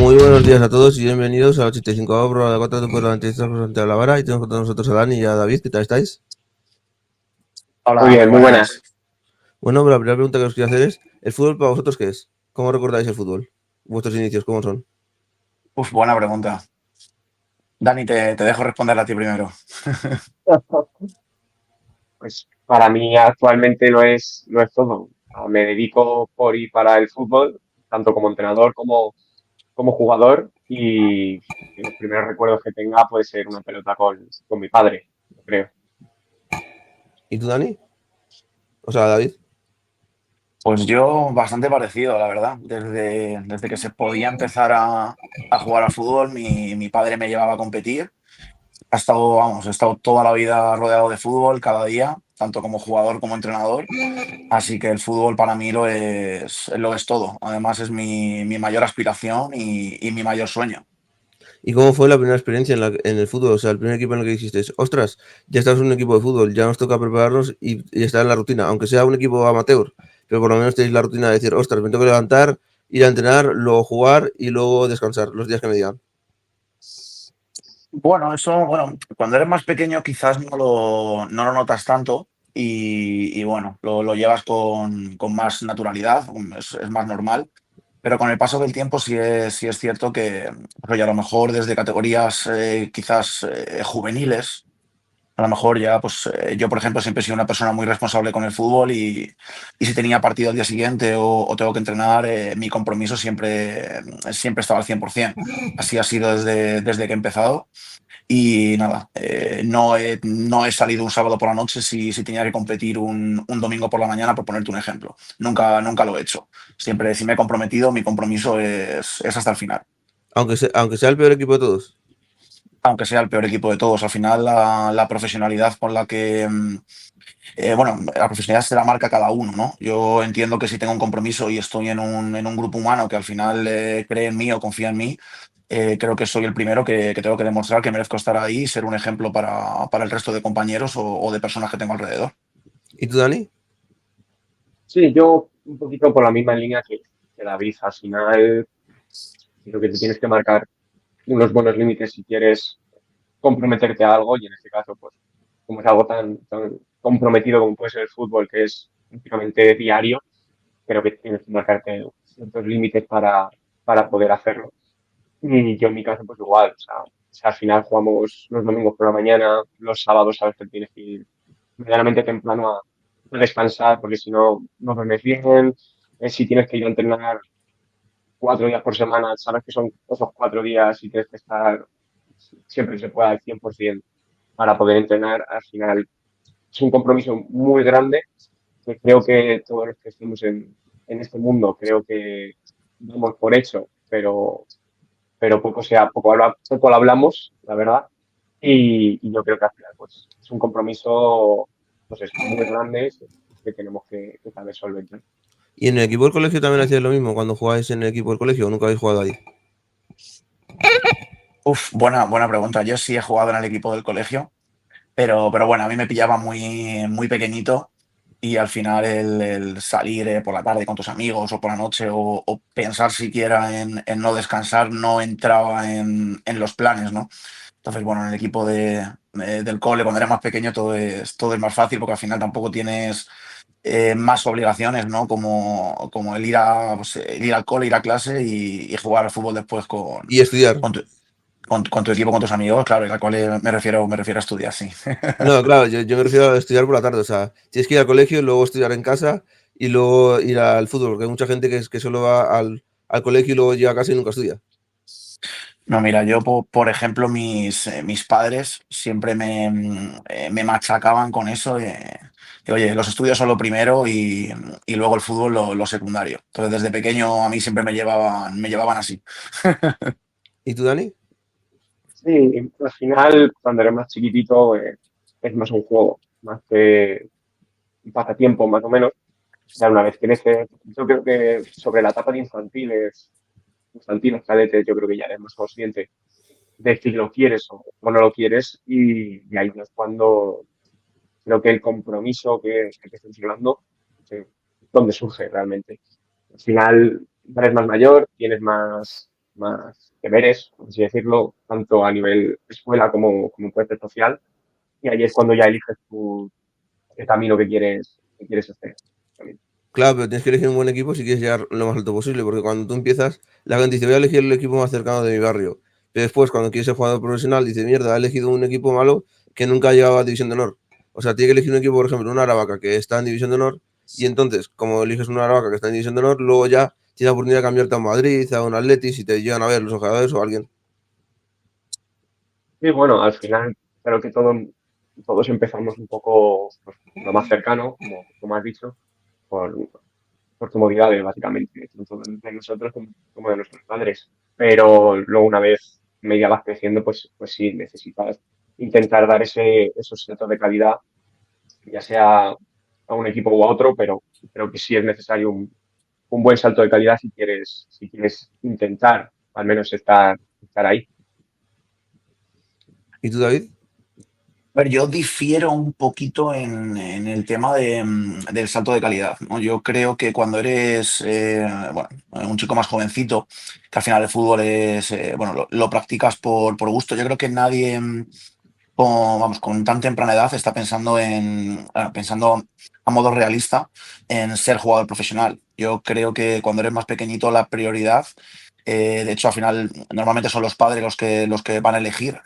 Muy buenos días a todos y bienvenidos a la 85ª prueba de 4 temporadas ante ante la vara. Y tenemos con nosotros a Dani y a David. ¿Qué tal estáis? Muy Hola, muy bien, muy buenas. buenas. Bueno, la primera pregunta que os quiero hacer es: ¿el fútbol para vosotros qué es? ¿Cómo recordáis el fútbol? ¿Vuestros inicios cómo son? Buena pregunta. Dani, te dejo responder a ti primero. Pues para mí actualmente lo es todo. Me dedico por y para el fútbol, tanto como entrenador como jugador, y los primeros recuerdos que tenga puede ser una pelota con mi padre, yo creo. ¿Y tú, Dani? O sea, David. Pues yo bastante parecido, la verdad. Desde que se podía empezar a jugar al fútbol, mi padre me llevaba a competir. He estado toda la vida rodeado de fútbol, cada día, tanto como jugador como entrenador. Así que el fútbol para mí lo es todo. Además es mi mayor aspiración y mi mayor sueño. ¿Y cómo fue la primera experiencia en el fútbol? O sea, el primer equipo en el que dijiste, ostras, ya estamos en un equipo de fútbol, ya nos toca prepararnos y estar en la rutina, aunque sea un equipo amateur, pero por lo menos tenéis la rutina de decir, ostras, me tengo que levantar, ir a entrenar, luego jugar y luego descansar los días que me digan. Bueno, cuando eres más pequeño quizás no lo notas tanto y bueno, lo llevas con más naturalidad, es más normal, pero con el paso del tiempo sí es cierto que oye, a lo mejor desde categorías quizás juveniles, a lo mejor ya, pues yo por ejemplo siempre he sido una persona muy responsable con el fútbol y si tenía partido al día siguiente o tengo que entrenar, mi compromiso siempre estaba al 100%. Así ha sido desde que he empezado. Y nada, no he salido un sábado por la noche si tenía que competir un domingo por la mañana, por ponerte un ejemplo. Nunca lo he hecho. Siempre, si me he comprometido, mi compromiso es hasta el final. Aunque sea el peor equipo de todos. Aunque sea el peor equipo de todos. Al final, la profesionalidad con la que. Bueno, la profesionalidad se la marca cada uno, ¿no? Yo entiendo que si tengo un compromiso y estoy en un grupo humano que al final cree en mí o confía en mí, creo que soy el primero que tengo que demostrar que merezco estar ahí y ser un ejemplo para el resto de compañeros o de personas que tengo alrededor. ¿Y tú, Dani? Sí, yo un poquito por la misma línea que David. Al final, creo que te tienes que marcar unos buenos límites si quieres comprometerte a algo, y en este caso, pues, como es algo tan comprometido como puede ser el fútbol, que es prácticamente diario, creo que tienes que marcarte ciertos límites para poder hacerlo. Y yo en mi caso, pues igual, o sea, al final jugamos los domingos por la mañana, los sábados a veces tienes que ir medianamente temprano a descansar, porque si no, no duermes bien. Si tienes que ir a entrenar 4 días por semana, sabes que son esos 4 días y tienes que estar siempre se pueda al 100% para poder entrenar. Al final es un compromiso muy grande que creo que todos los que estamos en este mundo creo que damos por hecho, pero poco lo hablamos, la verdad. Y yo creo que al final pues, es un compromiso pues, es muy grande que tenemos que saber solventar. ¿Y en el equipo del colegio también hacíais lo mismo cuando jugáis en el equipo del colegio o nunca habéis jugado ahí? Buena pregunta. Yo sí he jugado en el equipo del colegio. Pero bueno, a mí me pillaba muy pequeñito y al final el salir por la tarde con tus amigos o por la noche o pensar siquiera en no descansar no entraba en los planes, ¿no? Entonces, bueno, en el equipo del cole, cuando eres más pequeño, todo es más fácil porque al final tampoco tienes más obligaciones, ¿no? Como el ir al cole, ir a clase y jugar al fútbol después Y estudiar. con tu, con tu equipo, con tus amigos, claro, y al cole me refiero a estudiar, sí. No, claro, yo me refiero a estudiar por la tarde. O sea, tienes que ir al colegio, luego estudiar en casa y luego ir al fútbol, porque hay mucha gente que solo va al colegio y luego llega a casa y nunca estudia. No, mira, yo, por ejemplo, mis padres siempre me machacaban con eso de, oye, los estudios son lo primero y luego el fútbol lo secundario. Entonces, desde pequeño a mí siempre me llevaban así. ¿Y tú, Dani? Sí, al final, cuando eres más chiquitito, es más un juego, más que un pasatiempo, más o menos. Ya una vez creces, yo creo que sobre la etapa de infantiles, cadetes, yo creo que ya eres más consciente de si lo quieres o no lo quieres, y ahí es cuando creo que el compromiso que te estoy hablando, donde surge realmente. Al final, eres más mayor, tienes más más deberes, por así decirlo, tanto a nivel escuela como puente social, y ahí es cuando ya eliges el camino que quieres hacer. También. Claro, pero tienes que elegir un buen equipo si quieres llegar lo más alto posible, porque cuando tú empiezas, la gente dice, voy a elegir el equipo más cercano de mi barrio. Pero después, cuando quieres ser jugador profesional, dice, mierda, he elegido un equipo malo que nunca ha llegado a División de Honor. O sea, tiene que elegir un equipo, por ejemplo, una Aravaca que está en División de Honor, y entonces, como eliges una Aravaca que está en División de Honor, luego ya tienes la oportunidad de cambiarte a un Madrid, a un Atleti, si te llegan a ver los jugadores o alguien. Y bueno, al final creo que todos empezamos un poco pues, lo más cercano, como has dicho, por, por comodidades, básicamente, tanto de nosotros como de nuestros padres. Pero luego una vez media vas creciendo, pues sí, necesitas intentar dar esos saltos de calidad, ya sea a un equipo u a otro, pero creo que sí es necesario un buen salto de calidad si quieres intentar al menos estar ahí. ¿Y tú, David? A ver, yo difiero un poquito en el tema del salto de calidad, ¿no? Yo creo que cuando eres bueno, un chico más jovencito, que al final el fútbol es, bueno, lo practicas por gusto. Yo creo que nadie vamos, con tan temprana edad está pensando a modo realista en ser jugador profesional. Yo creo que cuando eres más pequeñito la prioridad, de hecho al final normalmente son los padres los que van a elegir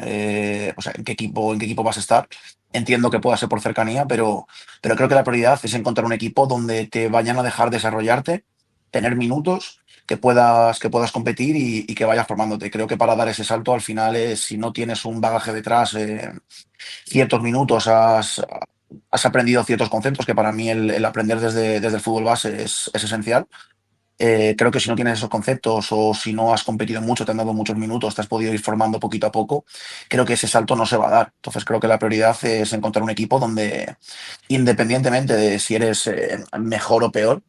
o sea, en qué equipo vas a estar. Entiendo que pueda ser por cercanía, pero creo que la prioridad es encontrar un equipo donde te vayan a dejar desarrollarte, tener minutos que puedas competir y que vayas formándote. Creo que para dar ese salto al final si no tienes un bagaje detrás, ciertos minutos has aprendido ciertos conceptos que para mí el aprender desde el fútbol base es esencial. Creo que si no tienes esos conceptos o si no has competido mucho, te han dado muchos minutos, te has podido ir formando poquito a poco, creo que ese salto no se va a dar. Entonces creo que la prioridad es encontrar un equipo donde, independientemente de si eres mejor o peor,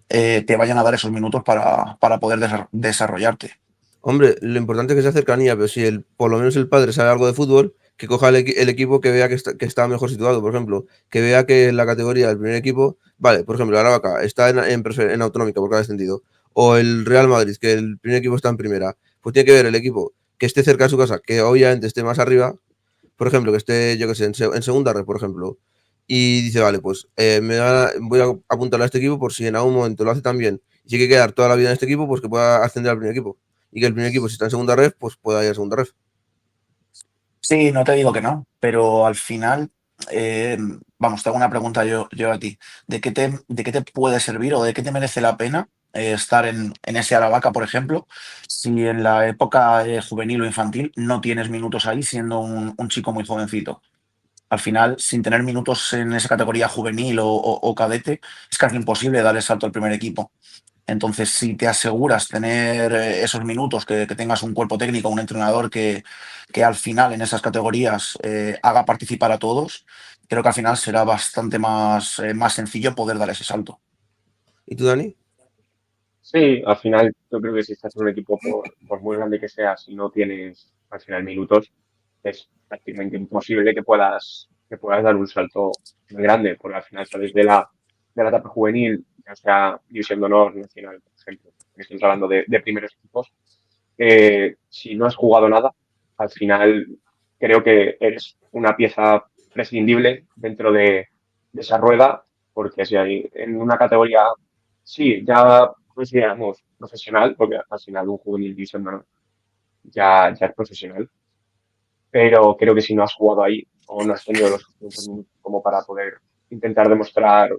te vayan a dar esos minutos para poder desarrollarte. Hombre, lo importante es que sea cercanía, pero si por lo menos el padre sabe algo de fútbol, que coja el equipo que vea que está mejor situado, por ejemplo, que vea que la categoría del primer equipo, vale, por ejemplo, la Aravaca está en autonómica porque ha descendido, o el Real Madrid, que el primer equipo está en primera, pues tiene que ver el equipo que esté cerca de su casa, que obviamente esté más arriba, por ejemplo, que esté, yo que sé, en segunda red, por ejemplo, y dice, vale, pues voy a apuntar a este equipo por si en algún momento lo hace tan bien y si hay que quedar toda la vida en este equipo, pues que pueda ascender al primer equipo y que el primer equipo, si está en segunda ref, pues pueda ir a segunda ref. Sí, no te digo que no, pero al final, vamos, te hago una pregunta yo a ti. ¿De qué te puede servir o de qué te merece la pena estar en ese Aravaca, por ejemplo, si en la época juvenil o infantil no tienes minutos ahí siendo un chico muy jovencito? Al final, sin tener minutos en esa categoría juvenil o cadete, es casi imposible dar el salto al primer equipo. Entonces, si te aseguras tener esos minutos, que tengas un cuerpo técnico, un entrenador que al final en esas categorías haga participar a todos, creo que al final será bastante más sencillo poder dar ese salto. ¿Y tú, Dani? Sí, al final yo creo que si estás en un equipo, por muy grande que sea, si no tienes al final minutos, es prácticamente imposible que puedas dar un salto muy grande, porque al final sales de la etapa juvenil, ya sea División de Honor, Nacional, por ejemplo, que estamos hablando de primeros equipos, si no has jugado nada, al final creo que eres una pieza prescindible dentro de esa rueda, porque si hay en una categoría, sí, ya consideramos profesional, porque al final un juvenil división de honor ya es profesional, pero creo que si no has jugado ahí o no has tenido los suficientes minutos como para poder intentar demostrar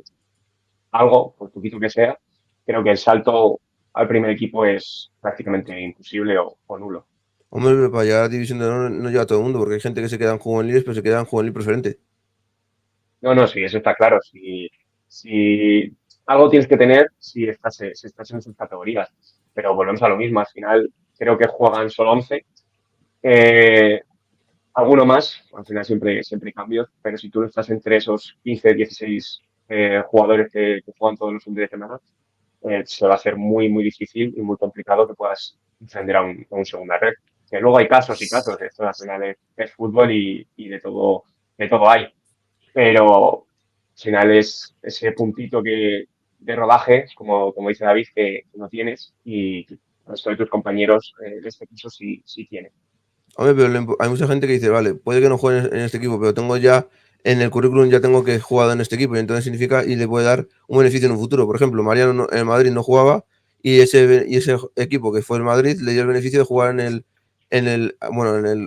algo, por poquito que sea, creo que el salto al primer equipo es prácticamente imposible o nulo. Hombre, pero para llegar a División de Honor no llega todo el mundo, porque hay gente que se queda en juveniles, pero se queda en juvenil preferente. No, no, sí, eso está claro. Si algo tienes que tener si estás en sus categorías. Pero volvemos a lo mismo. Al final creo que juegan solo 11. Eh, alguno más. Al final siempre hay cambios. Pero si tú no estás entre esos 15, 16 jugadores que juegan todos los fines de semana, se va a hacer muy, muy difícil y muy complicado que puedas defender a un segunda red. Que luego hay casos y casos. Esto al final es fútbol y de todo hay, pero al final es ese puntito de rodaje, como dice David, que no tienes y el resto de tus compañeros de este piso sí tienen. Hombre, pero hay mucha gente que dice, vale, puede que no juegue en este equipo, pero tengo ya en el currículum ya tengo que he jugado en este equipo y entonces significa y le puede dar un beneficio en un futuro. Por ejemplo, Mariano en el Madrid no jugaba y ese equipo que fue el Madrid le dio el beneficio de jugar en el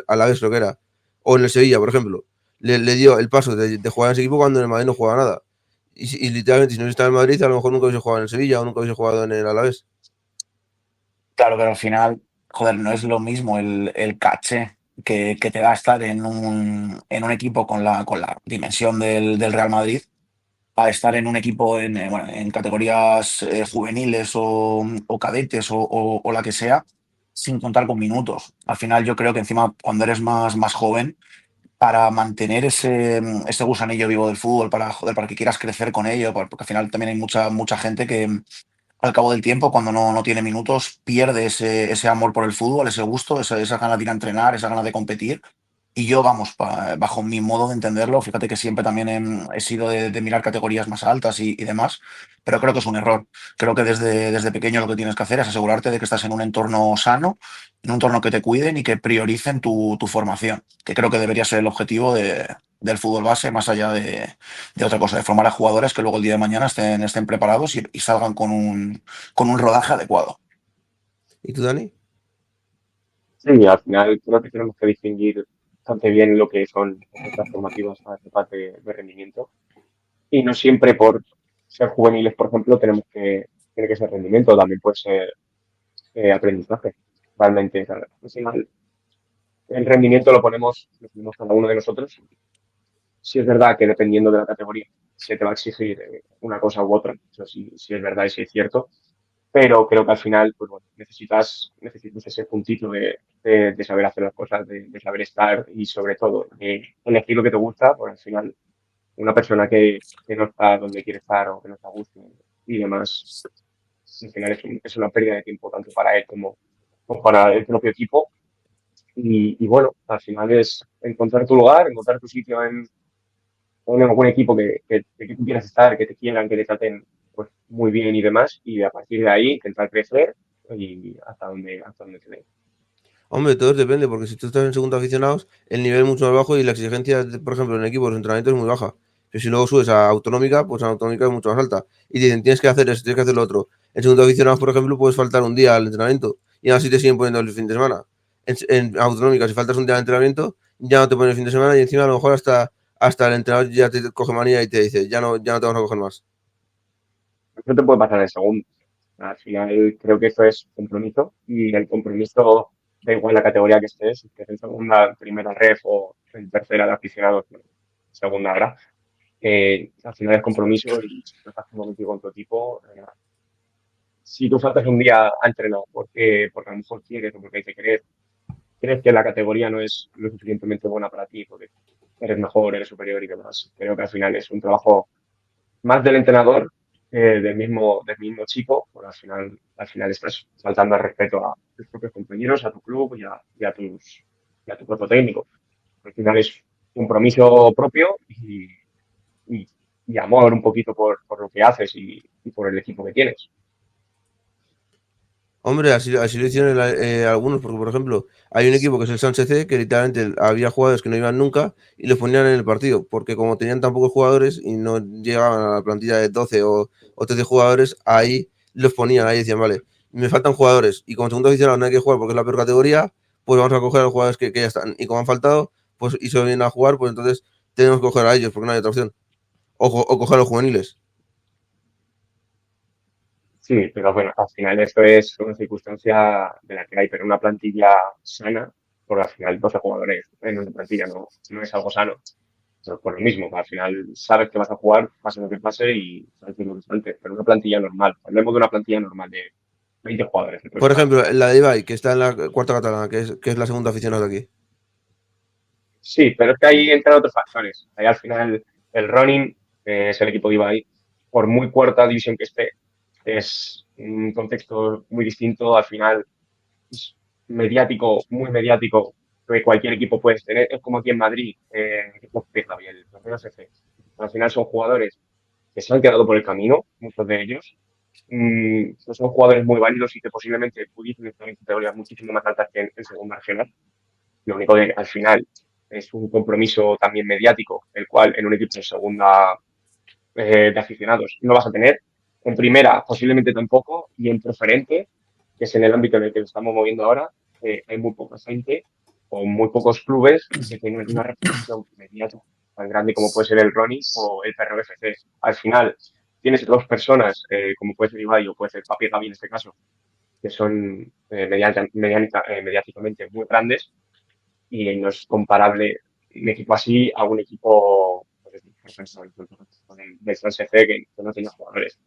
Alavés, lo que era, o en el Sevilla, por ejemplo. Le dio el paso de jugar en ese equipo cuando en el Madrid no jugaba nada. Y literalmente, si no hubiese estado en el Madrid, a lo mejor nunca hubiese jugado en el Sevilla o nunca hubiese jugado en el Alavés. Claro, pero al final, joder, no es lo mismo el caché que te da estar en un equipo con la dimensión del Real Madrid a estar en un equipo bueno, en categorías juveniles o cadetes o la que sea, sin contar con minutos. Al final yo creo que encima cuando eres más joven, para mantener ese gusanillo vivo del fútbol, joder, para que quieras crecer con ello, porque al final también hay mucha gente que al cabo del tiempo, cuando no tiene minutos, pierde ese amor por el fútbol, ese gusto, esa ganas de ir a entrenar, esa ganas de competir. Y yo, vamos, bajo mi modo de entenderlo, fíjate que siempre también he sido de mirar categorías más altas y demás, pero creo que es un error. Creo que desde pequeño lo que tienes que hacer es asegurarte de que estás en un entorno sano, en un entorno que te cuiden y que prioricen tu formación, que creo que debería ser el objetivo del fútbol base, más allá de otra cosa, de formar a jugadores que luego el día de mañana estén preparados y salgan con un rodaje adecuado. ¿Y tú, Dani? Sí, al final creo que tenemos que distinguir bastante bien lo que son ofertas formativas a etapas de rendimiento. Y no siempre por ser juveniles, por ejemplo, tiene que ser rendimiento, también puede ser aprendizaje. Realmente, ¿sabes? Al final, el rendimiento lo ponemos cada uno de nosotros. Sí es verdad que dependiendo de la categoría se te va a exigir una cosa u otra, eso sí es verdad y sí es cierto, pero creo que al final, pues bueno, necesitas ese puntito de saber hacer las cosas, de saber estar y sobre todo de elegir lo que te gusta, pues al final una persona que no está donde quiere estar o que no está a gusto y demás, al final es una pérdida de tiempo tanto para él como para el propio equipo. Y bueno, al final es encontrar tu lugar, encontrar tu sitio en algún equipo que tú quieras estar, que te quieran, que te traten pues, muy bien y demás, y a partir de ahí intentar crecer y hasta donde te dé. Hombre, todo depende, porque si tú estás en segunda aficionados, el nivel es mucho más bajo y la exigencia, por ejemplo, en equipos de entrenamiento es muy baja. Pero si luego subes a autonómica, pues a autonómica es mucho más alta. Y te dicen, tienes que hacer esto, tienes que hacer lo otro. En segunda aficionados, por ejemplo, puedes faltar un día al entrenamiento y aún así te siguen poniendo el fin de semana. En autonómica, si faltas un día al entrenamiento, ya no te ponen el fin de semana y encima a lo mejor hasta el entrenador ya te coge manía y te dice, ya no te vamos a coger más. Eso te puede pasar en segundo. Al final creo que eso es compromiso y el compromiso da igual la categoría que estés en segunda, primera ref o en tercera de aficionados, bueno, segunda ahora, al final es compromiso y si no estás comprometido con tu equipo, si tú faltas un día a entrenar porque a lo mejor quieres o porque crees que la categoría no es lo suficientemente buena para ti, porque eres mejor, eres superior y demás. Creo que al final es un trabajo más del entrenador del mismo chico, porque al final estás faltando al respeto a tus propios compañeros, a tu club y a tu cuerpo técnico. Al final es compromiso propio y, y amor un poquito por lo que haces y por el equipo que tienes. Hombre, así lo hicieron algunos, porque por ejemplo, hay un equipo que es el Sánchez C, que literalmente había jugadores que no iban nunca y los ponían en el partido, porque como tenían tan pocos jugadores y no llegaban a la plantilla de 12 o 13 jugadores, ahí los ponían, ahí decían, vale, me faltan jugadores y como segundo aficionado no hay que jugar porque es la peor categoría, pues vamos a coger a los jugadores que ya están. Y como han faltado, pues y se vienen a jugar, pues entonces tenemos que coger a ellos porque no hay otra opción. O coger a los juveniles. Sí, pero bueno, al final esto es una circunstancia de la que hay, pero una plantilla sana, porque al final 12 jugadores en una plantilla no es algo sano. Pero por lo mismo, al final sabes que vas a jugar, pase lo que pase y sabes que es lo que salte, pero una plantilla normal. Hablemos de una plantilla normal de 20 jugadores, que puede Por ser más. ejemplo, la de Ibai, que está en la cuarta catalana, que es la segunda aficionada de aquí. Sí, pero es que ahí entran otros factores. Ahí al final el running, que es el equipo de Ibai, por muy cuarta división que esté, es un contexto muy distinto. Al final es mediático, muy mediático, que cualquier equipo puede tener. Es como aquí en Madrid, que empieza bien, el Barcelona FC. Al final son jugadores que se han quedado por el camino, muchos de ellos, pues son jugadores muy válidos y que posiblemente pudiesen estar en categorías muchísimo más altas que en segunda regional. Lo único que al final es un compromiso también mediático, el cual en un equipo de segunda de aficionados no vas a tener. En primera, posiblemente tampoco, y en preferente, que es en el ámbito en el que nos estamos moviendo ahora, hay muy poca gente o muy pocos clubes que tengan una repercusión mediática tan grande como puede ser el Ronnie o el PRFC. Al final, tienes dos personas, como puede ser Ibai o puede ser Papi Gaby en este caso, que son mediáticamente muy grandes y no es comparable un equipo así a un equipo pues, del SC que no tenía jugadores.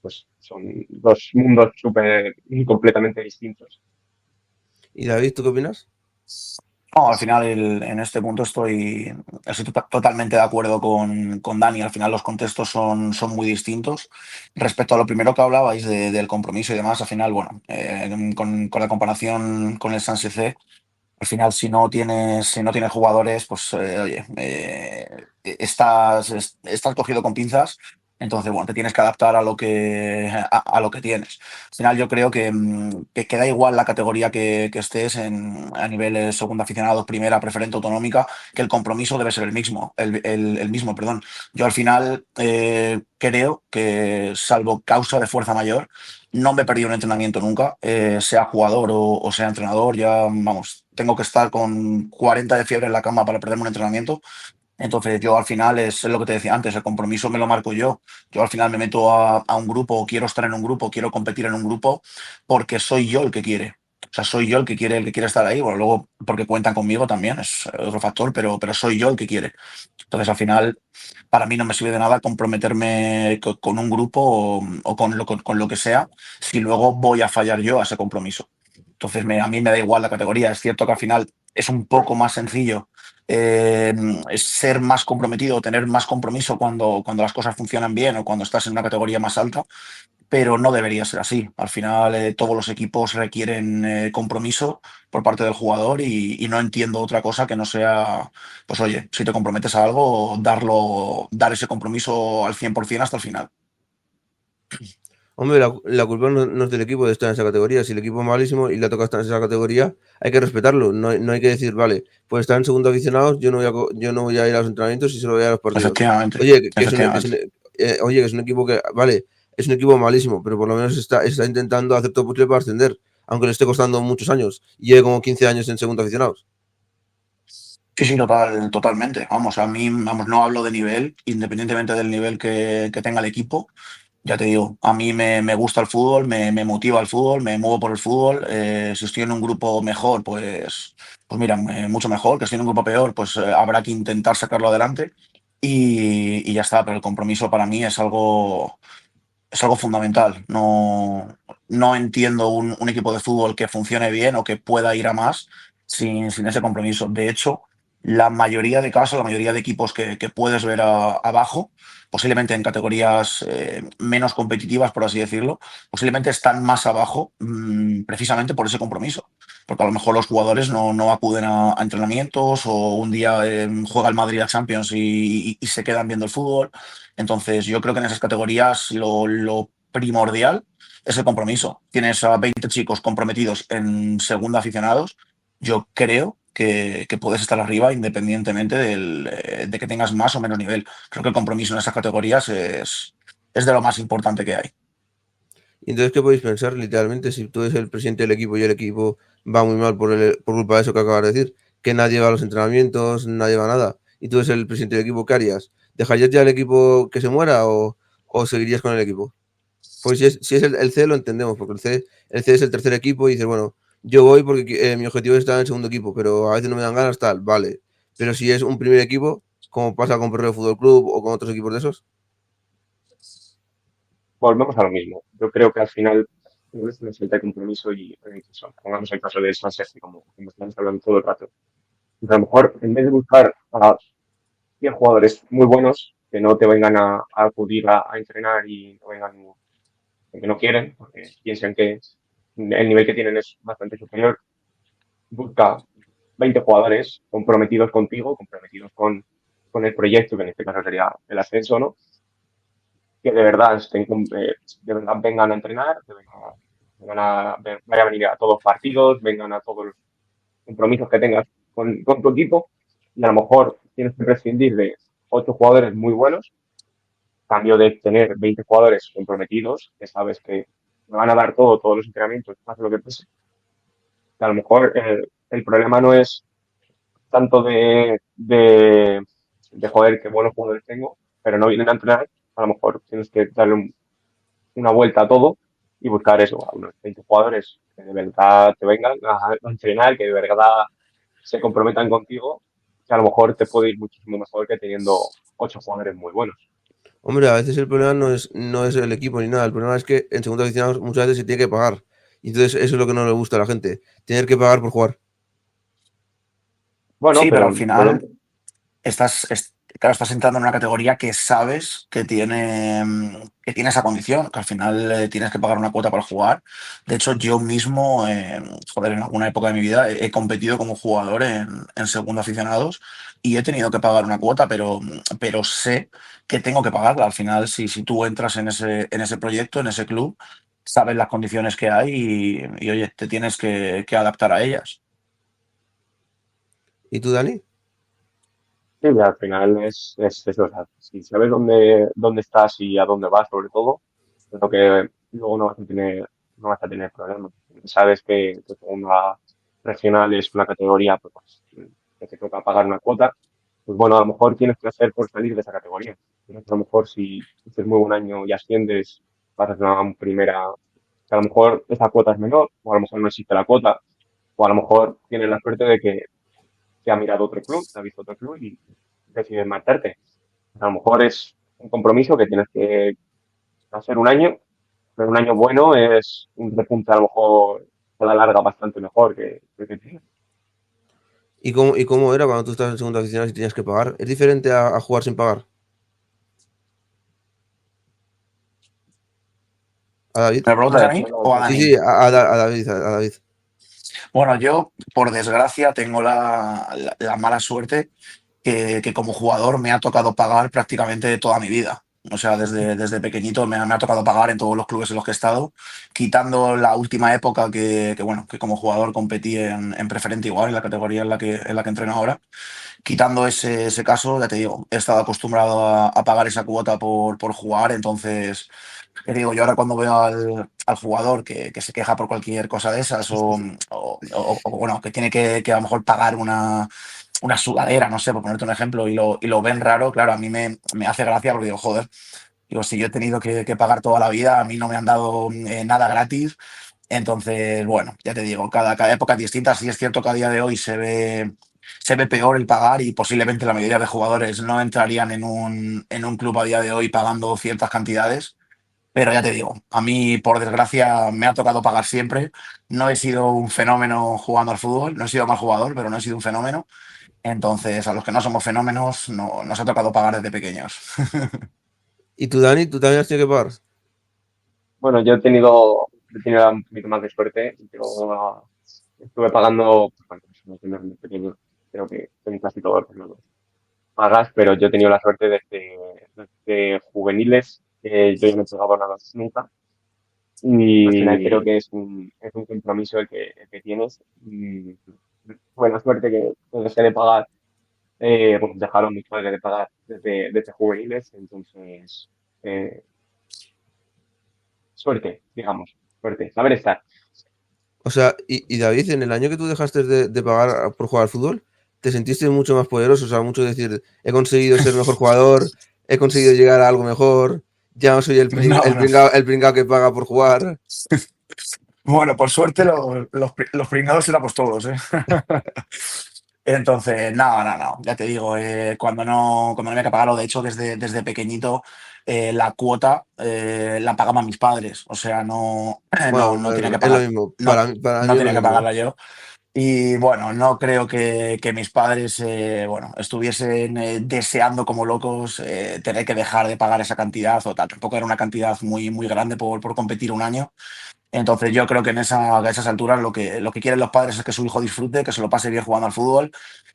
Pues son dos mundos súper completamente distintos. ¿Y David, tú qué opinas? No, al final en este punto estoy totalmente de acuerdo con Dani. Al final los contextos son muy distintos. Respecto a lo primero que hablabais del compromiso y demás, al final, bueno, con la comparación con el Sanse, al final, si no tienes jugadores, pues oye, estás cogido con pinzas. Entonces, bueno, te tienes que adaptar a lo que tienes. Al final, yo creo que da igual la categoría que estés a nivel segunda aficionado, primera, preferente, autonómica, que el compromiso debe ser el mismo, el mismo, perdón. Yo al final creo que, salvo causa de fuerza mayor, no me he perdido un entrenamiento nunca, sea jugador o sea entrenador. Ya, vamos, tengo que estar con 40 de fiebre en la cama para perderme un entrenamiento. Entonces yo al final es lo que te decía antes, el compromiso me lo marco yo. Yo al final me meto a un grupo, quiero estar en un grupo, quiero competir en un grupo, porque soy yo el que quiere. O sea, soy yo el que quiere estar ahí. Bueno, luego porque cuentan conmigo también, es otro factor, pero soy yo el que quiere. Entonces al final, para mí no me sirve de nada comprometerme con un grupo o con lo que sea, si luego voy a fallar yo a ese compromiso. Entonces a mí me da igual la categoría. Es cierto que al final es un poco más sencillo eh, es ser más comprometido, tener más compromiso cuando las cosas funcionan bien o cuando estás en una categoría más alta, pero no debería ser así. Al final, todos los equipos requieren compromiso por parte del jugador y no entiendo otra cosa que no sea, pues oye, si te comprometes a algo, dar ese compromiso al 100% hasta el final. Hombre, la culpa no es del equipo de estar en esa categoría. Si el equipo es malísimo y le toca estar en esa categoría, hay que respetarlo. No hay que decir, vale, pues están en segundo aficionados, yo no voy a ir a los entrenamientos y solo voy a los partidos. Efectivamente, Oye, efectivamente. oye, que es un equipo que, vale, es un equipo malísimo, pero por lo menos está intentando hacer todo posible para ascender, aunque le esté costando muchos años. Y lleve como 15 años en segundo aficionados. Sí, sí, totalmente. Vamos, a mí, vamos, no hablo de nivel, independientemente del nivel que tenga el equipo. Ya te digo, a mí me gusta el fútbol, me motiva el fútbol, me muevo por el fútbol. Si estoy en un grupo mejor, pues mira, mucho mejor. Que estoy en un grupo peor, pues habrá que intentar sacarlo adelante y ya está. Pero el compromiso para mí es algo fundamental. No entiendo un equipo de fútbol que funcione bien o que pueda ir a más sin ese compromiso. De hecho, la mayoría de casos, la mayoría de equipos que puedes ver abajo, posiblemente en categorías menos competitivas, por así decirlo, posiblemente están más abajo precisamente por ese compromiso. Porque a lo mejor los jugadores no acuden a entrenamientos o un día juega el Madrid a Champions y se quedan viendo el fútbol. Entonces, yo creo que en esas categorías lo primordial es el compromiso. Tienes a 20 chicos comprometidos en segunda aficionados. Yo creo que puedes estar arriba independientemente de que tengas más o menos nivel. Creo que el compromiso en esas categorías es de lo más importante que hay. Y entonces, ¿qué podéis pensar literalmente si tú eres el presidente del equipo y el equipo va muy mal por culpa de eso que acabas de decir? Que nadie va a los entrenamientos, nadie va a nada. Y tú eres el presidente del equipo, ¿qué harías? ¿Dejarías ya el equipo que se muera o seguirías con el equipo? Pues si es el C lo entendemos, porque el C es el tercer equipo y dices, bueno, yo voy porque mi objetivo es estar en el segundo equipo, pero a veces no me dan ganas, tal, vale. Pero si es un primer equipo, como pasa con Perreo Fútbol Club o con otros equipos de esos, Volvemos a lo mismo. Yo creo que al final es una falta de compromiso y incluso, pongamos el caso de San Sergio, como estamos hablando todo el rato. A lo mejor, en vez de buscar a 10 jugadores muy buenos que no te vengan a acudir a entrenar y no vengan porque no quieren, porque piensan que el nivel que tienen es bastante superior, busca 20 jugadores comprometidos contigo, comprometidos con el proyecto, que en este caso sería el ascenso, ¿no? que de verdad de verdad vengan a entrenar, vayan a venir a todos los partidos, vengan a todos los compromisos que tengas con tu equipo, y a lo mejor tienes que prescindir de 8 jugadores muy buenos, a cambio de tener 20 jugadores comprometidos, que sabes que me van a dar todo, todos los entrenamientos, pase lo que pase. Que a lo mejor el problema no es tanto de joder, qué buenos jugadores tengo, pero no vienen a entrenar, a lo mejor tienes que darle una vuelta a todo y buscar eso, a unos 20 jugadores que de verdad te vengan a entrenar, que de verdad se comprometan contigo, que a lo mejor te puede ir muchísimo mejor que teniendo 8 jugadores muy buenos. Hombre, a veces el problema no es el equipo ni nada, el problema es que en segunda aficionados muchas veces se tiene que pagar. Y entonces eso es lo que no le gusta a la gente, tener que pagar por jugar. Bueno, Sí, pero pero al bueno, final claro, estás entrando en una categoría que sabes que tiene esa condición, que al final tienes que pagar una cuota para jugar. De hecho, yo mismo, joder, en alguna época de mi vida he competido como jugador en segunda aficionados y he tenido que pagar una cuota, pero sé que tengo que pagarla. Al final, si tú entras en ese proyecto, en ese club, sabes las condiciones que hay y oye, te tienes que adaptar a ellas. ¿Y tú, Dani? sí, y al final es eso, o sea, si sabes dónde estás y a dónde vas, sobre todo, creo que luego no vas a tener problemas. Sabes que segunda regional es una categoría pues, que te toca pagar una cuota, pues bueno, a lo mejor tienes que hacer por salir de esa categoría. Pero a lo mejor si haces muy buen año y asciendes, vas a una primera, que a lo mejor esa cuota es menor, o a lo mejor no existe la cuota, o a lo mejor tienes la suerte de que te ha mirado otro club, te ha visto otro club y decides marcharte. A lo mejor es un compromiso que tienes que hacer un año, pero un año bueno es un repunte a lo mejor a la larga bastante mejor que. Y cómo era cuando tú estabas en segunda aficionado y tenías que pagar? ¿Es diferente a jugar sin pagar? ¿A David? ¿Me A preguntas a ver, mí bueno, o a Sí, Dani? sí, a David, a David. Bueno, yo, por desgracia, tengo la mala suerte que como jugador me ha tocado pagar prácticamente toda mi vida. O sea, desde pequeñito me ha tocado pagar en todos los clubes en los que he estado, quitando la última época bueno, que como jugador competí en preferente igual, en la categoría en la que entreno ahora. Quitando ese caso, ya te digo, he estado acostumbrado a pagar esa cuota por jugar, entonces te digo, yo ahora cuando veo al jugador que se queja por cualquier cosa de esas bueno, que tiene que a lo mejor pagar una sudadera, no sé, por ponerte un ejemplo, y lo ven raro, claro, a mí me hace gracia porque digo, joder, digo, si yo he tenido que pagar toda la vida, a mí no me han dado nada gratis. Entonces, bueno, ya te digo, cada época es distinta. Sí es cierto que a día de hoy se ve peor el pagar y posiblemente la mayoría de jugadores no entrarían en un club a día de hoy pagando ciertas cantidades. Pero ya te digo, a mí, por desgracia, me ha tocado pagar siempre. No he sido un fenómeno jugando al fútbol, no he sido mal jugador, pero no he sido un fenómeno. Entonces, a los que no somos fenómenos, no, nos ha tocado pagar desde pequeños. ¿Y tú, Dani? ¿Tú también has tenido que pagar? bueno, yo he tenido un poquito más de suerte. Yo estuve pagando, pues, bueno, no soy muy pequeño, creo que en casi todos los lados pagas, pero yo he tenido la suerte desde juveniles, que yo ya no he pagado nada nunca. Y al final creo que es un compromiso el que tienes. Y buena suerte que dejé de pagar, pues dejaron mis padres de pagar desde juveniles, entonces, eh, suerte, digamos, suerte, saber estar. O sea, y David, en el año que tú dejaste de pagar por jugar al fútbol, ¿te sentiste mucho más poderoso? O sea, mucho decir, he conseguido ser mejor jugador, he conseguido llegar a algo mejor, ya no soy No, no. el pringao que paga por jugar. Bueno, por suerte los pringados éramos todos, ¿eh? Entonces, no, no, no, ya te digo, cuando no había que pagarlo, de hecho, desde pequeñito, la cuota la pagaban mis padres, o sea, no, no, Bueno, no tenía que es lo pagar, mismo, no, para mí no es lo tenía que mismo. pagarla yo. Y bueno, no creo que mis padres bueno, estuviesen deseando como locos tener que dejar de pagar esa cantidad o tal. Tampoco era una cantidad muy, muy grande por competir un año. Entonces yo creo que a esas alturas lo que quieren los padres es que su hijo disfrute, que se lo pase bien jugando al fútbol,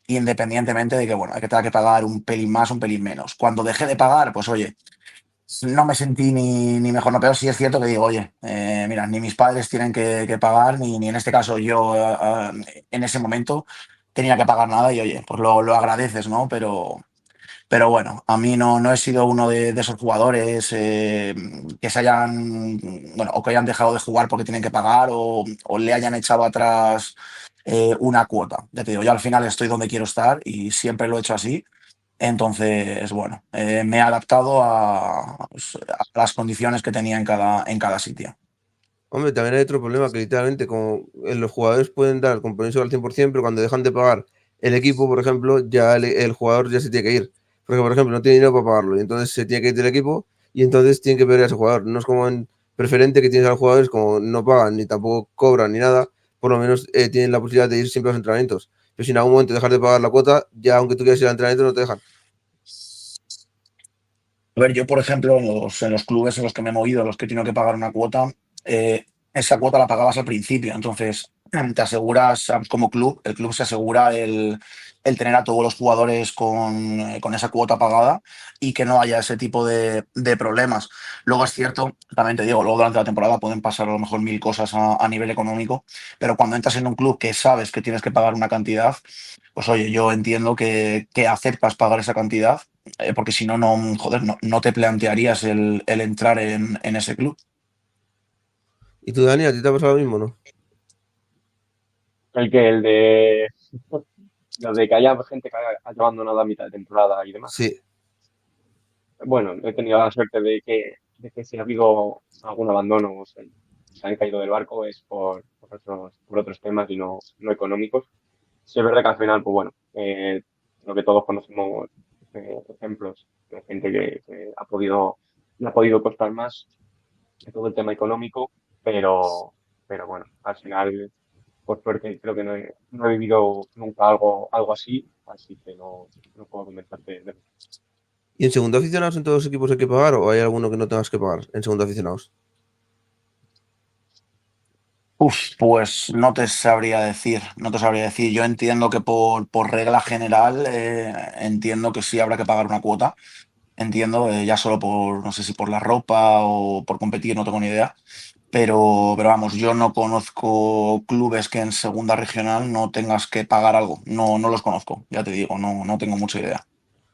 independientemente de que, bueno, hay que tenga que pagar un pelín más, un pelín menos. Cuando dejé de pagar, pues oye, no me sentí ni mejor ni peor. Sí es cierto que digo, oye, mira, ni mis padres tienen que pagar, ni en este caso yo en ese momento tenía que pagar nada y oye, pues lo agradeces, ¿no? Pero bueno, a mí no he sido uno de esos jugadores que se hayan, bueno, o que hayan dejado de jugar porque tienen que pagar o le hayan echado atrás una cuota. Ya te digo, yo al final estoy donde quiero estar y siempre lo he hecho así. Entonces, bueno, me he adaptado pues, a las condiciones que tenía en cada sitio. Hombre, también hay otro problema que literalmente como los jugadores pueden dar compromiso al 100%, pero cuando dejan de pagar el equipo, por ejemplo, ya el jugador ya se tiene que ir. Porque, por ejemplo, no tiene dinero para pagarlo y entonces se tiene que ir del equipo y entonces tienen que perder a ese jugador. No es como en preferente que tienes a los jugadores como no pagan ni tampoco cobran ni nada, por lo menos tienen la posibilidad de ir siempre a los entrenamientos. Pero si en algún momento dejas de pagar la cuota, ya aunque tú quieras ir al entrenamiento no te dejan. A ver, yo, por ejemplo, en los clubes en los que me he movido, los que he tenido que pagar una cuota, esa cuota la pagabas al principio. Entonces, te aseguras, como club, el club se asegura el tener a todos los jugadores con esa cuota pagada y que no haya ese tipo de problemas. Luego es cierto, también te digo, luego durante la temporada pueden pasar a lo mejor mil cosas a nivel económico, pero cuando entras en un club que sabes que tienes que pagar una cantidad, pues oye, yo entiendo que aceptas pagar esa cantidad porque si no, joder, no te plantearías el entrar en ese club. ¿Y tú, Dani, a ti te ha pasado lo mismo, no? El de lo de que haya gente que haya abandonado a mitad de temporada y demás. Sí. Bueno, he tenido la suerte de que si ha habido algún abandono o se han caído del barco es por otros temas y no económicos. Sí es verdad que al final, pues bueno, lo que todos conocemos, ejemplos de gente que le ha podido costar más de todo el tema económico, pero, pero bueno, al final, por suerte, creo que no he vivido nunca algo así que no puedo comentarte de. ¿Y en segundo aficionados en todos los equipos hay que pagar o hay alguno que no tengas que pagar en segundo aficionados? Uf, pues no te sabría decir, no te sabría decir. Yo entiendo que por regla general, entiendo que sí habrá que pagar una cuota. Entiendo, ya solo no sé si por la ropa o por competir, no tengo ni idea. Pero vamos, yo no conozco clubes que en segunda regional no tengas que pagar algo. No los conozco, ya te digo, no tengo mucha idea.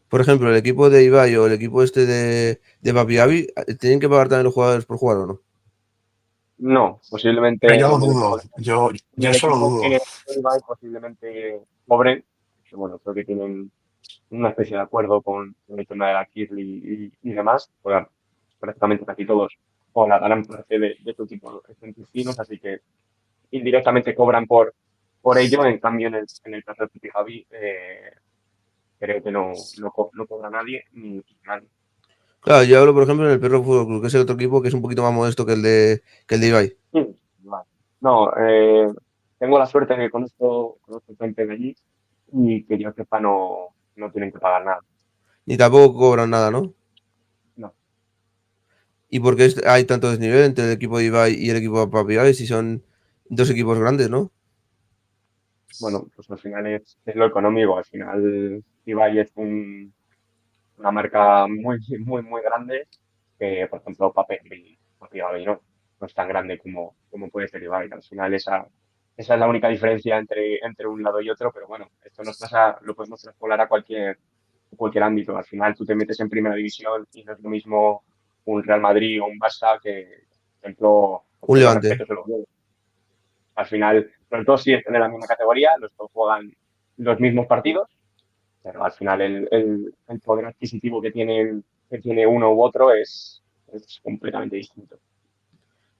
Por ejemplo, el equipo de Ibai o el equipo este de Papi Gavi, ¿tienen que pagar también los jugadores por jugar o no? No, Pero posiblemente yo lo en dudo, en yo el eso lo equipo dudo. que Ibai posiblemente cobren, que bueno, creo que tienen una especie de acuerdo con el tema de la Kirli y demás, pues claro, prácticamente casi todos, o la gran parte de tu equipo son cristianos, así que indirectamente cobran por ello, en cambio en el caso de Pipi Javi, creo que no cobra nadie ni nadie. Claro, yo hablo, por ejemplo, en el Perro Fútbol Club, que es el otro equipo que es un poquito más modesto que el de Ibai. Vale. No, tengo la suerte de que conozco gente de allí y que yo sepa no tienen que pagar nada. Ni tampoco cobran nada, ¿no? No. ¿Y por qué hay tanto desnivel entre el equipo de Ibai y el equipo de Papi Gavi si son dos equipos grandes, ¿no? Bueno, pues al final es lo económico. Al final Ibai es una marca muy grande que, por ejemplo, Papi Gavi no es tan grande como puede ser Ibai. Al final esa es la única diferencia entre un lado y otro, pero bueno, esto nos pasa, lo podemos traspolar a cualquier ámbito. Al final tú te metes en primera división y no es lo mismo un Real Madrid o un Barça que, por ejemplo, con Un todo el Levante. respeto se lo digo. Al final, los dos sí están en la misma categoría, los dos juegan los mismos partidos, pero al final el poder adquisitivo que tiene uno u otro es completamente distinto.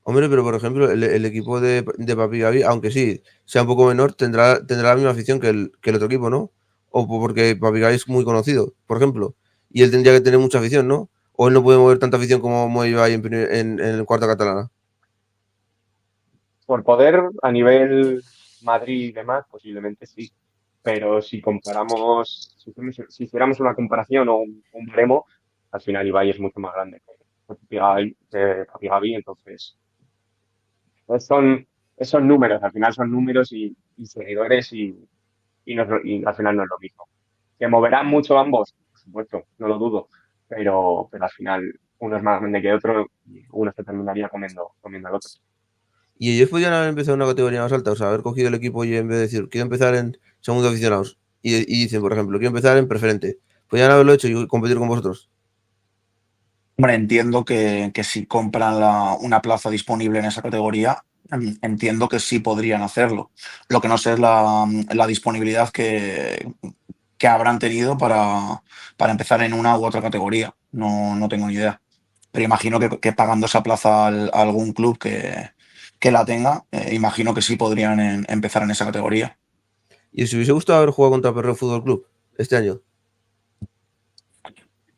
Hombre, pero por ejemplo, el equipo de Papi Gavi, aunque sí sea un poco menor, tendrá la misma afición que el otro equipo, ¿no? Porque Papi Gavi es muy conocido, por ejemplo, y él tendría que tener mucha afición, ¿no? O él no puede mover tanta afición como mueve Ibai en el cuarta catalana. Por poder, a nivel Madrid y demás, posiblemente sí. Pero si hiciéramos una comparación o un baremo, al final Ibai es mucho más grande que Papi Gavi, entonces pues son números, al final son números y seguidores y al final no es lo mismo. ¿Que moverán mucho ambos? Por supuesto, no lo dudo, pero al final uno es más grande que otro y uno se terminaría comiendo al otro. Y ellos podían haber empezado en una categoría más alta, o sea, haber cogido el equipo y en vez de decir, quiero empezar en segundo de aficionados, y dicen, por ejemplo, quiero empezar en preferente, podían haberlo hecho y competir con vosotros. Hombre, entiendo que si compran una plaza disponible en esa categoría, entiendo que sí podrían hacerlo. Lo que no sé es la disponibilidad que habrán tenido para empezar en una u otra categoría. No, no tengo ni idea. Pero imagino que pagando esa plaza a algún club que la tenga, imagino que sí podrían empezar en esa categoría. ¿Y os hubiese gustado haber jugado contra Perro Fútbol Club este año?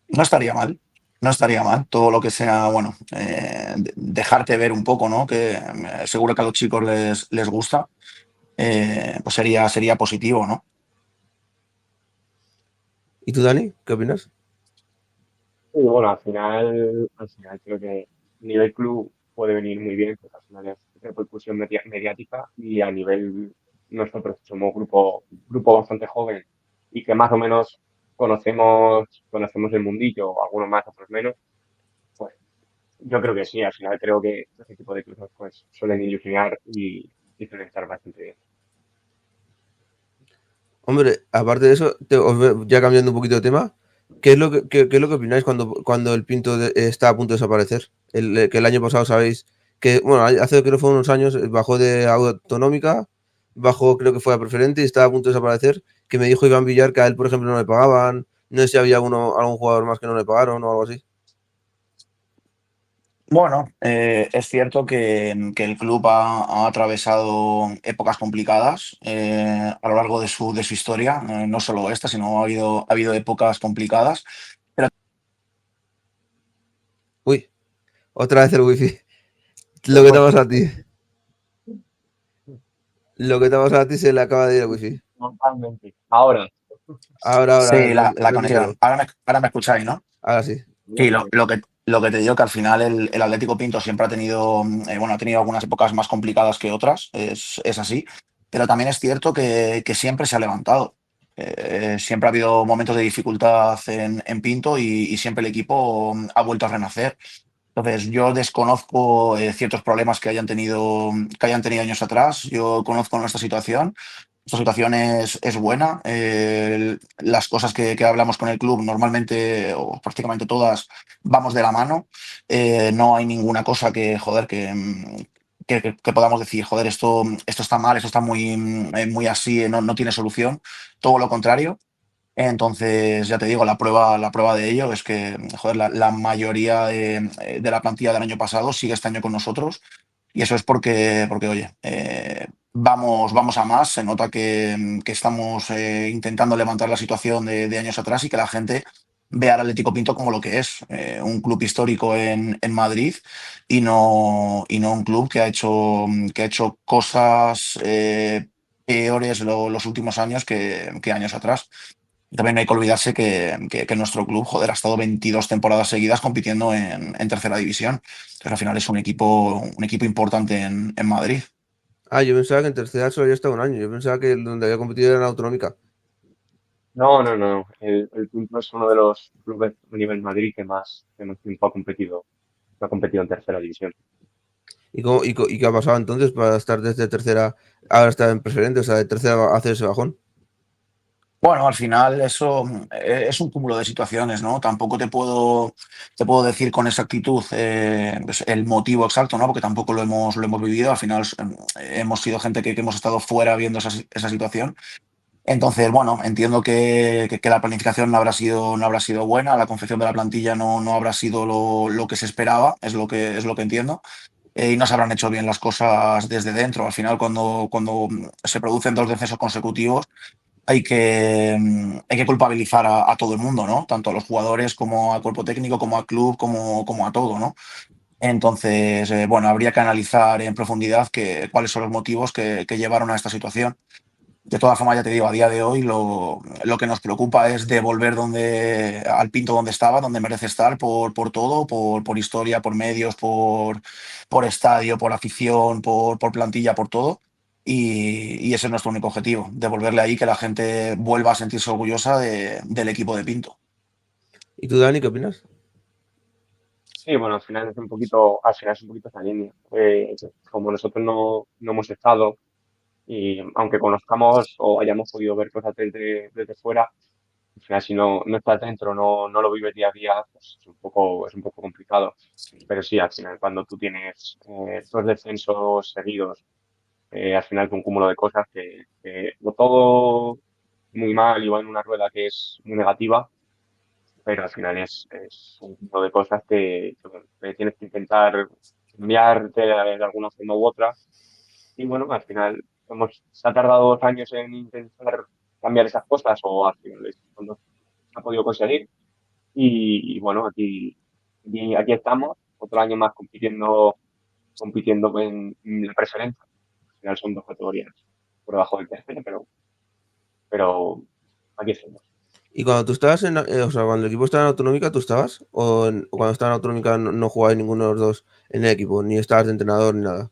No estaría mal, no estaría mal. Todo lo que sea, bueno, dejarte ver un poco, ¿no? Que seguro que a los chicos les gusta, pues sería positivo, ¿no? ¿Y tú, Dani? ¿Qué opinas? Y bueno, al final creo que a nivel club puede venir muy bien, porque al final es repercusión mediática y a nivel nosotros somos grupo bastante joven y que más o menos conocemos el mundillo, algunos más, otros menos, pues yo creo que sí, al final creo que ese tipo de clubes pues suelen ilusionar y suelen estar bastante bien. Hombre, aparte de eso, ya cambiando un poquito de tema, ¿qué es lo que opináis cuando el Pinto está a punto de desaparecer? Que el año pasado sabéis que, bueno, hace creo que fue unos años, bajó de autonómica, bajó creo que fue a preferente y estaba a punto de desaparecer, que me dijo Iván Villar que a él, por ejemplo, no le pagaban, no sé si había algún jugador más que no le pagaron o algo así. Bueno, es cierto que el club ha atravesado épocas complicadas a lo largo de su historia, no solo esta, sino ha habido épocas complicadas. Pero Uy, otra vez el wifi. Lo Pero que te pues, pasa a ti. Lo que te pasa a ti se le acaba de ir el wifi. totalmente. Ahora, Ahora, sí, la repítelo. conexión. Ahora me escucháis, ¿no? Ahora sí. Sí, lo que te digo que al final el Atlético Pinto siempre ha tenido, bueno, ha tenido algunas épocas más complicadas que otras, es así, pero también es cierto que siempre se ha levantado. Siempre ha habido momentos de dificultad en Pinto y siempre el equipo ha vuelto a renacer. Entonces, yo desconozco ciertos problemas que hayan tenido años atrás. Yo conozco nuestra situación. Nuestra situación es buena. Las cosas que hablamos con el club normalmente, o prácticamente todas, vamos de la mano. No hay ninguna cosa que, joder, que podamos decir, joder, esto está mal, esto está muy así, no tiene solución. Todo lo contrario. Entonces, ya te digo, la prueba de ello es que, joder, la mayoría de la plantilla del año pasado sigue este año con nosotros y eso es porque oye, vamos a más, se nota que estamos intentando levantar la situación de años atrás y que la gente ve al Atlético Pinto como lo que es, un club histórico en Madrid y no un club que ha hecho cosas peores los últimos años que años atrás. También no hay que olvidarse que nuestro club, joder, ha estado 22 temporadas seguidas compitiendo en tercera división. Entonces, al final es un equipo importante en Madrid. Ah, yo pensaba que en tercera solo había estado un año. Yo pensaba que donde había competido era en autonómica. no, no, no. El Punto es uno de los clubes a nivel Madrid que más tiempo ha competido en tercera división. ¿Y qué ha pasado entonces para estar desde tercera, ahora estar en preferente? O sea, de tercera a hacer ese bajón. Bueno, al final eso es un cúmulo de situaciones, ¿no? Tampoco te puedo decir con exactitud pues el motivo exacto, ¿no? Porque tampoco lo hemos vivido. Al final hemos sido gente que hemos estado fuera viendo esa situación. Entonces, bueno, entiendo que la planificación no habrá sido buena, la confección de la plantilla no habrá sido lo que se esperaba, es lo que entiendo. Y no se habrán hecho bien las cosas desde dentro. Al final, cuando se producen dos descensos consecutivos, hay que culpabilizar a todo el mundo, ¿no? Tanto a los jugadores como al cuerpo técnico, como al club, como a todo, ¿no? Entonces, bueno, habría que analizar en profundidad cuáles son los motivos que llevaron a esta situación. De todas formas, ya te digo, a día de hoy lo que nos preocupa es devolver al Pinto donde estaba, donde merece estar, por todo, por historia, por medios, por estadio, por afición, por plantilla, por todo. Y ese es nuestro único objetivo, devolverle ahí que la gente vuelva a sentirse orgullosa del equipo de Pinto. ¿Y tú, Dani, qué opinas? Sí, bueno, al final es un poquito esa línea. Como nosotros no hemos estado y aunque conozcamos o hayamos podido ver cosas desde fuera, al final si no estás dentro, no lo vives día a día, pues es un poco complicado. Pero sí, al final cuando tú tienes dos descensos seguidos, al final es un cúmulo de cosas que no todo muy mal y va en una rueda que es muy negativa, pero al final es un cúmulo de cosas que tienes que intentar cambiar de alguna forma u otra. Y bueno, al final se ha tardado 2 años en intentar cambiar esas cosas o al final es cuando se ha podido conseguir. Y bueno, aquí estamos, otro año más compitiendo en la preferencia. Al final son dos categorías por debajo del tercero, pero aquí estamos. Y cuando tú estabas o sea, cuando el equipo estaba en autonómica, ¿tú estabas? ¿O cuando estaba en autonómica no jugabas ninguno de los dos en el equipo? Ni estabas de entrenador ni nada.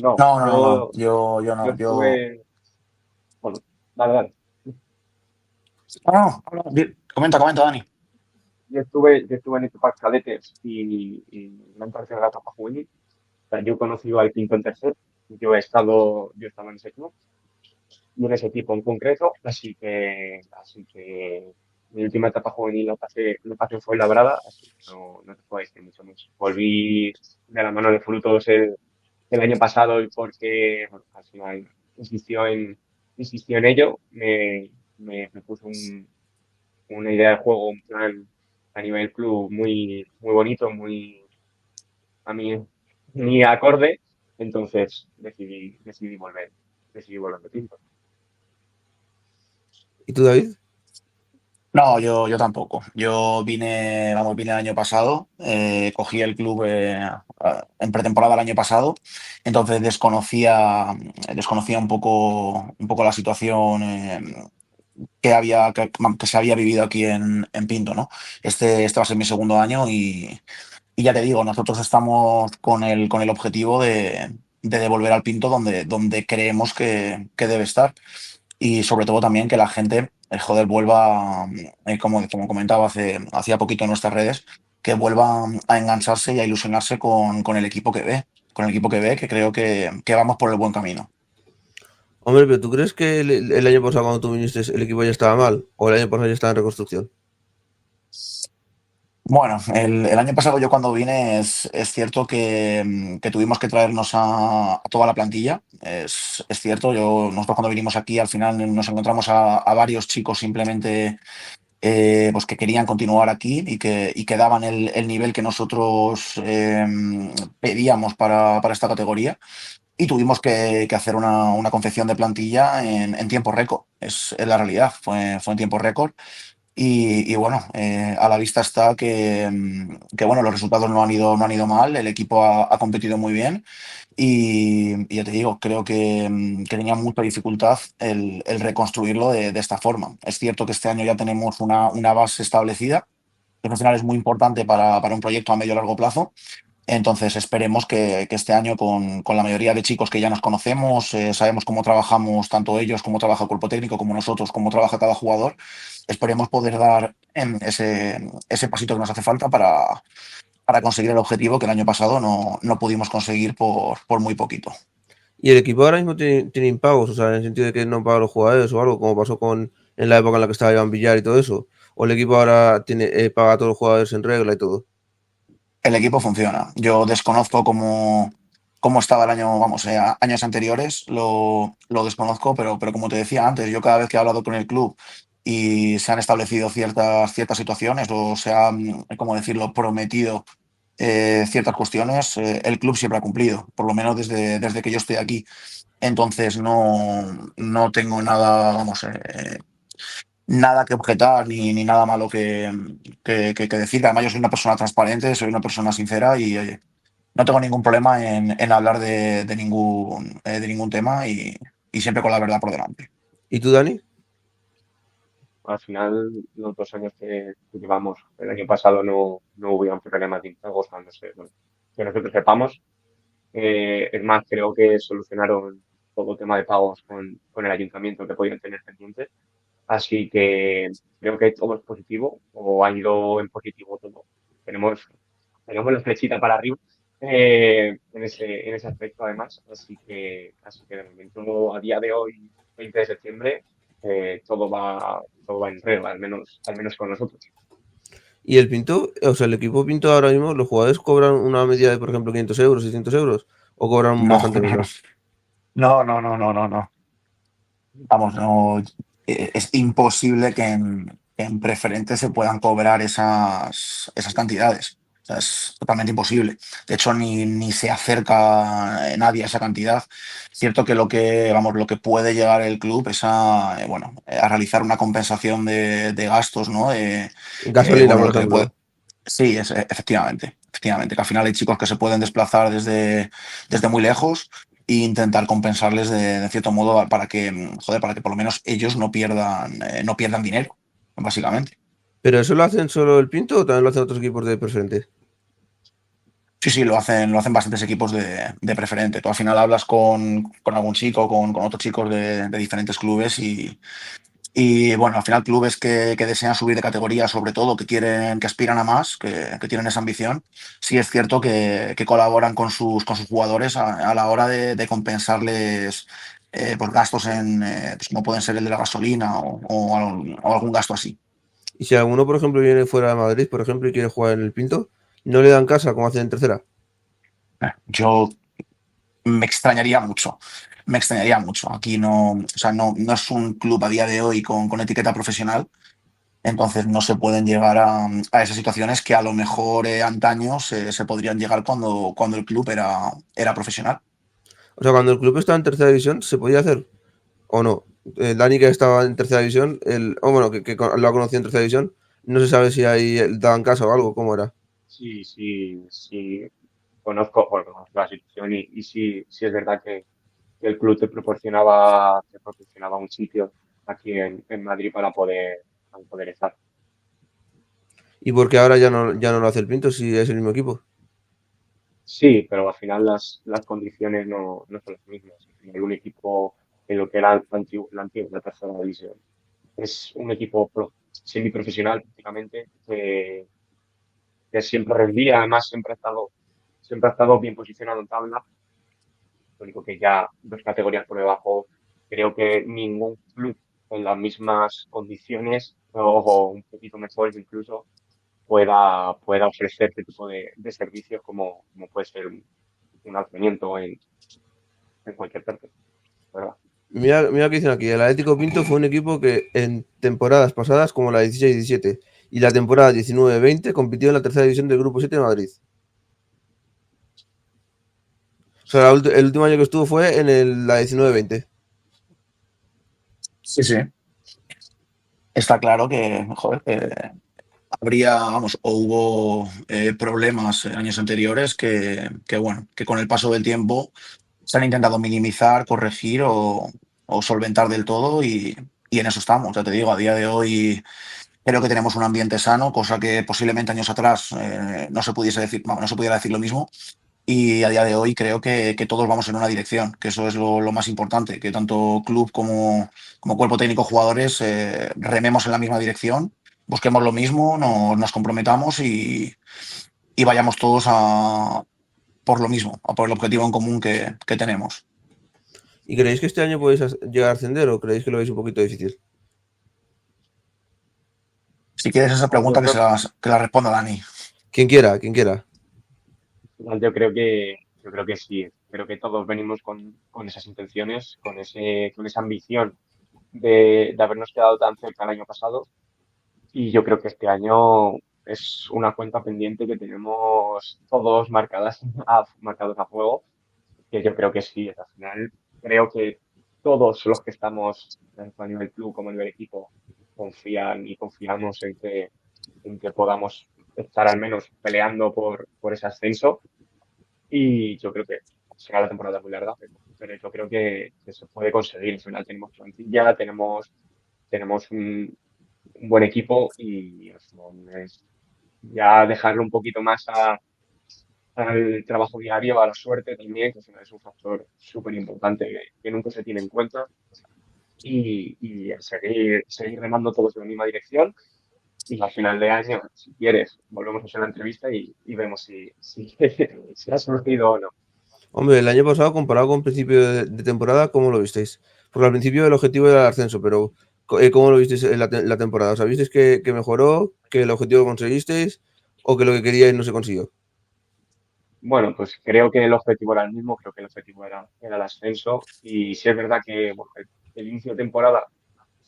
No, No, no, no, no. Yo yo no. estuve, bueno, dale, dale. No, no, comenta, comenta, Dani. Yo estuve en etapas cadetes y gran parte de la etapa juvenil. O sea, yo he conocido al quinto en tercer. Yo estaba en ese club y en ese equipo en concreto, así que mi última etapa juvenil la pasé en Fuenlabrada, así que no te puedo decir mucho más. Volví de la mano de Frutos el año pasado y porque bueno, al final insistió en ello, me puso una idea de juego, un plan a nivel club muy bonito, a mí, muy acorde, entonces decidí volver de Tinto. ¿Y tú, David? No, yo tampoco. Yo vine el año pasado, cogí el club en pretemporada el año pasado, entonces desconocía un poco la situación que se había vivido aquí en Pinto, ¿no? Este va a ser mi segundo año y ya te digo, nosotros estamos con el objetivo de devolver al Pinto donde creemos que debe estar y sobre todo también que la gente, joder, vuelva, como comentaba hacía poquito en nuestras redes, que vuelva a engancharse y a ilusionarse con el equipo que ve, que creo que vamos por el buen camino. Hombre, pero ¿tú crees que el año pasado cuando tú viniste el equipo ya estaba mal? ¿O el año pasado ya estaba en reconstrucción? Bueno, el año pasado yo cuando vine es cierto que tuvimos que traernos a toda la plantilla. Es cierto, nosotros cuando vinimos aquí al final nos encontramos a varios chicos simplemente pues que querían continuar aquí y que daban el nivel que nosotros pedíamos para esta categoría. Y tuvimos que hacer una confección de plantilla en tiempo récord. Es la realidad, fue en tiempo récord. Y bueno, a la vista está que, bueno, los resultados no han ido mal, el equipo ha competido muy bien y ya te digo, creo que tenía mucha dificultad el reconstruirlo de esta forma. Es cierto que este año ya tenemos una base establecida, que al final es muy importante para un proyecto a medio y largo plazo. Entonces esperemos que este año con la mayoría de chicos que ya nos conocemos, sabemos cómo trabajamos tanto ellos, cómo trabaja el cuerpo técnico, como nosotros, cómo trabaja cada jugador, esperemos poder dar ese pasito que nos hace falta para conseguir el objetivo que el año pasado no pudimos conseguir por muy poquito. ¿Y el equipo ahora mismo tiene impagos? O sea, en el sentido de que no paga a los jugadores o algo, como pasó en la época en la que estaba Iván Villar y todo eso. ¿O el equipo ahora paga a todos los jugadores en regla y todo? El equipo funciona. Yo desconozco cómo estaba el año, vamos, años anteriores, lo desconozco, pero como te decía antes, yo cada vez que he hablado con el club y se han establecido ciertas situaciones o se han, ¿cómo decirlo?, prometido ciertas cuestiones, el club siempre ha cumplido, por lo menos desde que yo estoy aquí. Entonces no tengo nada, vamos, nada que objetar ni nada malo que decir. Además, yo soy una persona transparente, soy una persona sincera y no tengo ningún problema en hablar de ningún tema y siempre con la verdad por delante. ¿Y tú, Dani? Al final, los 2 años que llevamos, el año pasado no hubieron problemas de impagos, no sé, bueno, que nosotros sepamos. Es más, creo que solucionaron todo el tema de pagos con el ayuntamiento que podían tener pendientes. Así que creo que todo es positivo o ha ido en positivo todo. tenemos la flechita para arriba en ese aspecto además. Así que de momento, a día de hoy, 20 de septiembre, todo va en regla, al menos con nosotros. Y el Pinto, o sea, el equipo Pinto ahora mismo, los jugadores cobran una media de, por ejemplo, 500 euros, 600 euros, o cobran No, bastante menos. no, no, no, no, no, no. Vamos, no, es imposible que en preferente se puedan cobrar esas cantidades. O sea, es totalmente imposible. De hecho, ni se acerca nadie a esa cantidad. Cierto que lo que puede llegar el club es a realizar una compensación de gastos, ¿no? Gasolina, Bueno, por lo que puede. ejemplo. Sí, efectivamente, que al final hay chicos que se pueden desplazar desde muy lejos e intentar compensarles de cierto modo para que por lo menos ellos no pierdan dinero, básicamente. ¿Pero eso lo hacen solo el Pinto o también lo hacen otros equipos de preferente? Sí, sí, lo hacen bastantes equipos de preferente. Tú al final hablas con algún chico, con otros chicos de diferentes clubes y bueno, al final clubes que desean subir de categoría, sobre todo, que aspiran a más, que tienen esa ambición, sí es cierto que colaboran con sus jugadores a la hora de compensarles pues gastos pues como pueden ser el de la gasolina o algún gasto así. Y si alguno, por ejemplo, viene fuera de Madrid, por ejemplo, y quiere jugar en el Pinto, no le dan casa como hacen en tercera. Yo me extrañaría mucho. Me extrañaría mucho. Aquí no, o sea, no es un club a día de hoy con etiqueta profesional. Entonces no se pueden llegar a esas situaciones que a lo mejor antaño se podrían llegar cuando el club era profesional. O sea, cuando el club estaba en tercera división, ¿se podía hacer o no? Dani, que estaba en tercera división, o bueno, lo ha conocido en tercera división, no se sabe si ahí daban casa o algo, ¿cómo era? Sí, sí, sí, conozco la situación y sí, sí es verdad que el club te proporcionaba un sitio aquí en Madrid para poder estar. ¿Y porque ahora ya no lo hace el Pinto si es el mismo equipo? Sí, pero al final las condiciones no son las mismas. Al final un equipo en lo que era la tercera división es un equipo semiprofesional prácticamente que siempre rendía, además siempre ha estado bien posicionado en tabla. Lo único que ya 2 categorías por debajo, creo que ningún club en las mismas condiciones o un poquito mejores incluso pueda ofrecer este tipo de servicios como puede ser un alojamiento en cualquier parte, ¿verdad? Mira que dicen aquí, el Atlético Pinto fue un equipo que en temporadas pasadas, como la 16-17 y la temporada 19-20, compitió en la tercera división del Grupo 7 de Madrid. O sea, el último año que estuvo fue en la 19-20. Sí, sí. Está claro que, joder, o hubo problemas en años anteriores bueno, que con el paso del tiempo se han intentado minimizar, corregir o solventar del todo y en eso estamos. Ya te digo, a día de hoy creo que tenemos un ambiente sano, cosa que posiblemente años atrás no se pudiese decir, no se pudiera decir lo mismo. Y a día de hoy creo que todos vamos en una dirección, que eso es lo más importante, que tanto club como cuerpo técnico, jugadores, rememos en la misma dirección, busquemos lo mismo, nos comprometamos y vayamos todos por lo mismo, a por el objetivo en común que tenemos. ¿Y creéis que este año podéis llegar a ascender o creéis que lo veis un poquito difícil? Si quieres esa Yo pregunta, que, creo, que la responda Dani. Quien quiera, quien quiera. yo creo que sí. Creo que todos venimos con esas intenciones, con esa ambición de habernos quedado tan cerca el año pasado. Y yo creo que este año es una cuenta pendiente que tenemos todos marcados a fuego, que yo creo que sí. Al final, creo que todos los que estamos, tanto a nivel club como a nivel equipo, confían y confiamos en que podamos estar al menos peleando por ese ascenso. Y yo creo que será la temporada muy larga, pero yo creo que se puede conseguir. Al final tenemos plantilla, tenemos un buen equipo y es ya dejarlo un poquito más al trabajo diario, a la suerte también, que al final es un factor súper importante que nunca se tiene en cuenta y seguir remando todos en la misma dirección y al final de año, si quieres, volvemos a hacer la entrevista y vemos si ha surgido o no. Hombre, el año pasado, comparado con principio de temporada, ¿cómo lo visteis? Porque al principio el objetivo era el ascenso, pero ¿cómo lo visteis en la temporada? O sea, ¿visteis que mejoró, que el objetivo lo conseguisteis o que lo que queríais no se consiguió? Bueno, pues creo que el objetivo era el mismo, creo que el objetivo era el ascenso y sí es verdad que bueno, el inicio de temporada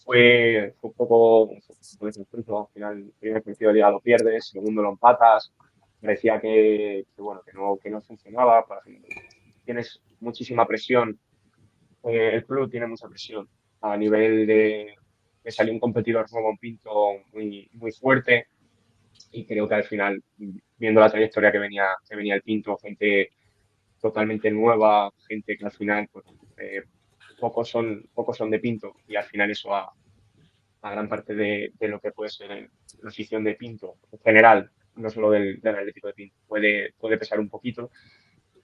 fue un poco desastroso. Al final, el primer partido de liga lo pierdes, segundo lo empatas, parecía bueno, que no funcionaba. Por ejemplo, tienes muchísima presión, el club tiene mucha presión a nivel de salir un competidor nuevo, un Pinto muy, muy fuerte y creo que al final, viendo la trayectoria que venía el Pinto, gente totalmente nueva, gente que al final pues, pocos son de Pinto y al final eso a gran parte de lo que puede ser la afición de Pinto en general, no solo del Atlético de Pinto, puede pesar un poquito.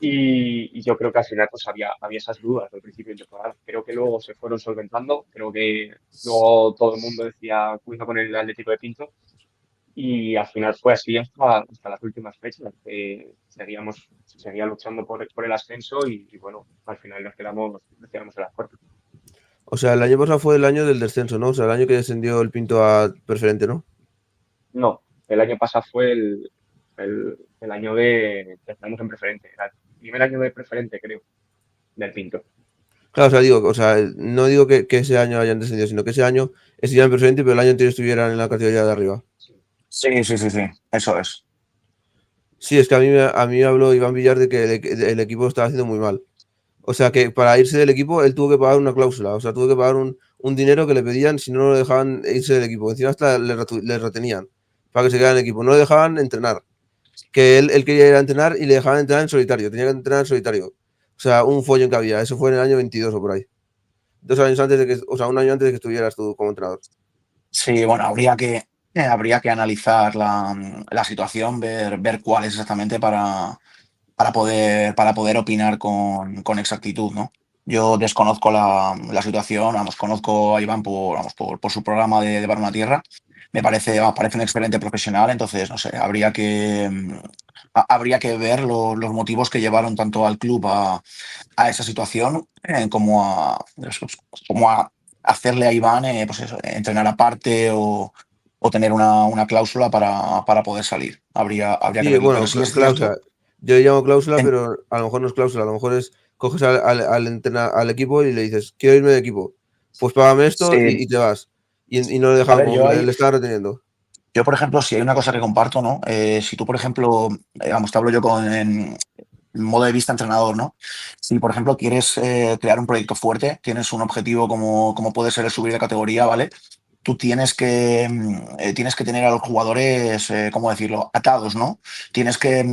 Y yo creo que al final pues había esas dudas al principio de temporada. Creo que luego se fueron solventando, creo que luego todo el mundo decía cuidado con el Atlético de Pinto y al final fue así hasta las últimas fechas. Seguía luchando por el ascenso y bueno, al final nos quedamos en las puertas. O sea, el año pasado fue el año del descenso, ¿no? O sea, el año que descendió el Pinto a preferente, ¿no? No, el año pasado fue el año que estamos en preferente. Era el primer año de preferente, creo, del Pinto. Claro, o sea, digo, o sea, no digo que ese año hayan descendido, sino que ese año estuvieran en preferente, pero el año anterior estuvieran en la categoría de arriba. Sí, sí, sí, sí, eso es. Sí, es que a mí me habló Iván Villar de que el equipo estaba haciendo muy mal. O sea, que para irse del equipo él tuvo que pagar una cláusula. O sea, tuvo que pagar un dinero que le pedían si no lo dejaban irse del equipo. Encima hasta le retenían para que se quedara en el equipo. No le dejaban entrenar. Que él quería ir a entrenar y le dejaban entrenar en solitario. Tenía que entrenar en solitario. O sea, un follón que había. Eso fue en el año 22 o por ahí. 2 años antes de que, o sea, un año antes de que estuvieras tú como entrenador. Sí, bueno, habría que analizar la situación, ver cuál es exactamente para poder opinar con exactitud, ¿no? Yo desconozco la situación, vamos, conozco a Iván por su programa de Bar una Tierra. Me parece un excelente profesional, entonces, no sé, habría que ver los motivos que llevaron tanto al club a esa situación como a hacerle a Iván pues eso, entrenar aparte o tener una cláusula para poder salir. Habría que Sí, verlo, pero bueno, sí es cláusula. cierto. Yo le llamo cláusula, en- pero a lo mejor no es cláusula. A lo mejor es coges al equipo y le dices, quiero irme de equipo. Pues págame esto y te vas. Y no le A dejaban, ver, como que le estaba reteniendo. yo, por ejemplo, si hay una cosa que comparto, ¿no? Si tú, por ejemplo, vamos, te hablo yo en modo de vista entrenador, ¿no? Si, por ejemplo, quieres crear un proyecto fuerte, tienes un objetivo como puede ser el subir de categoría, ¿vale? Tú tienes que tener a los jugadores, ¿cómo decirlo?, atados, ¿no? Tienes que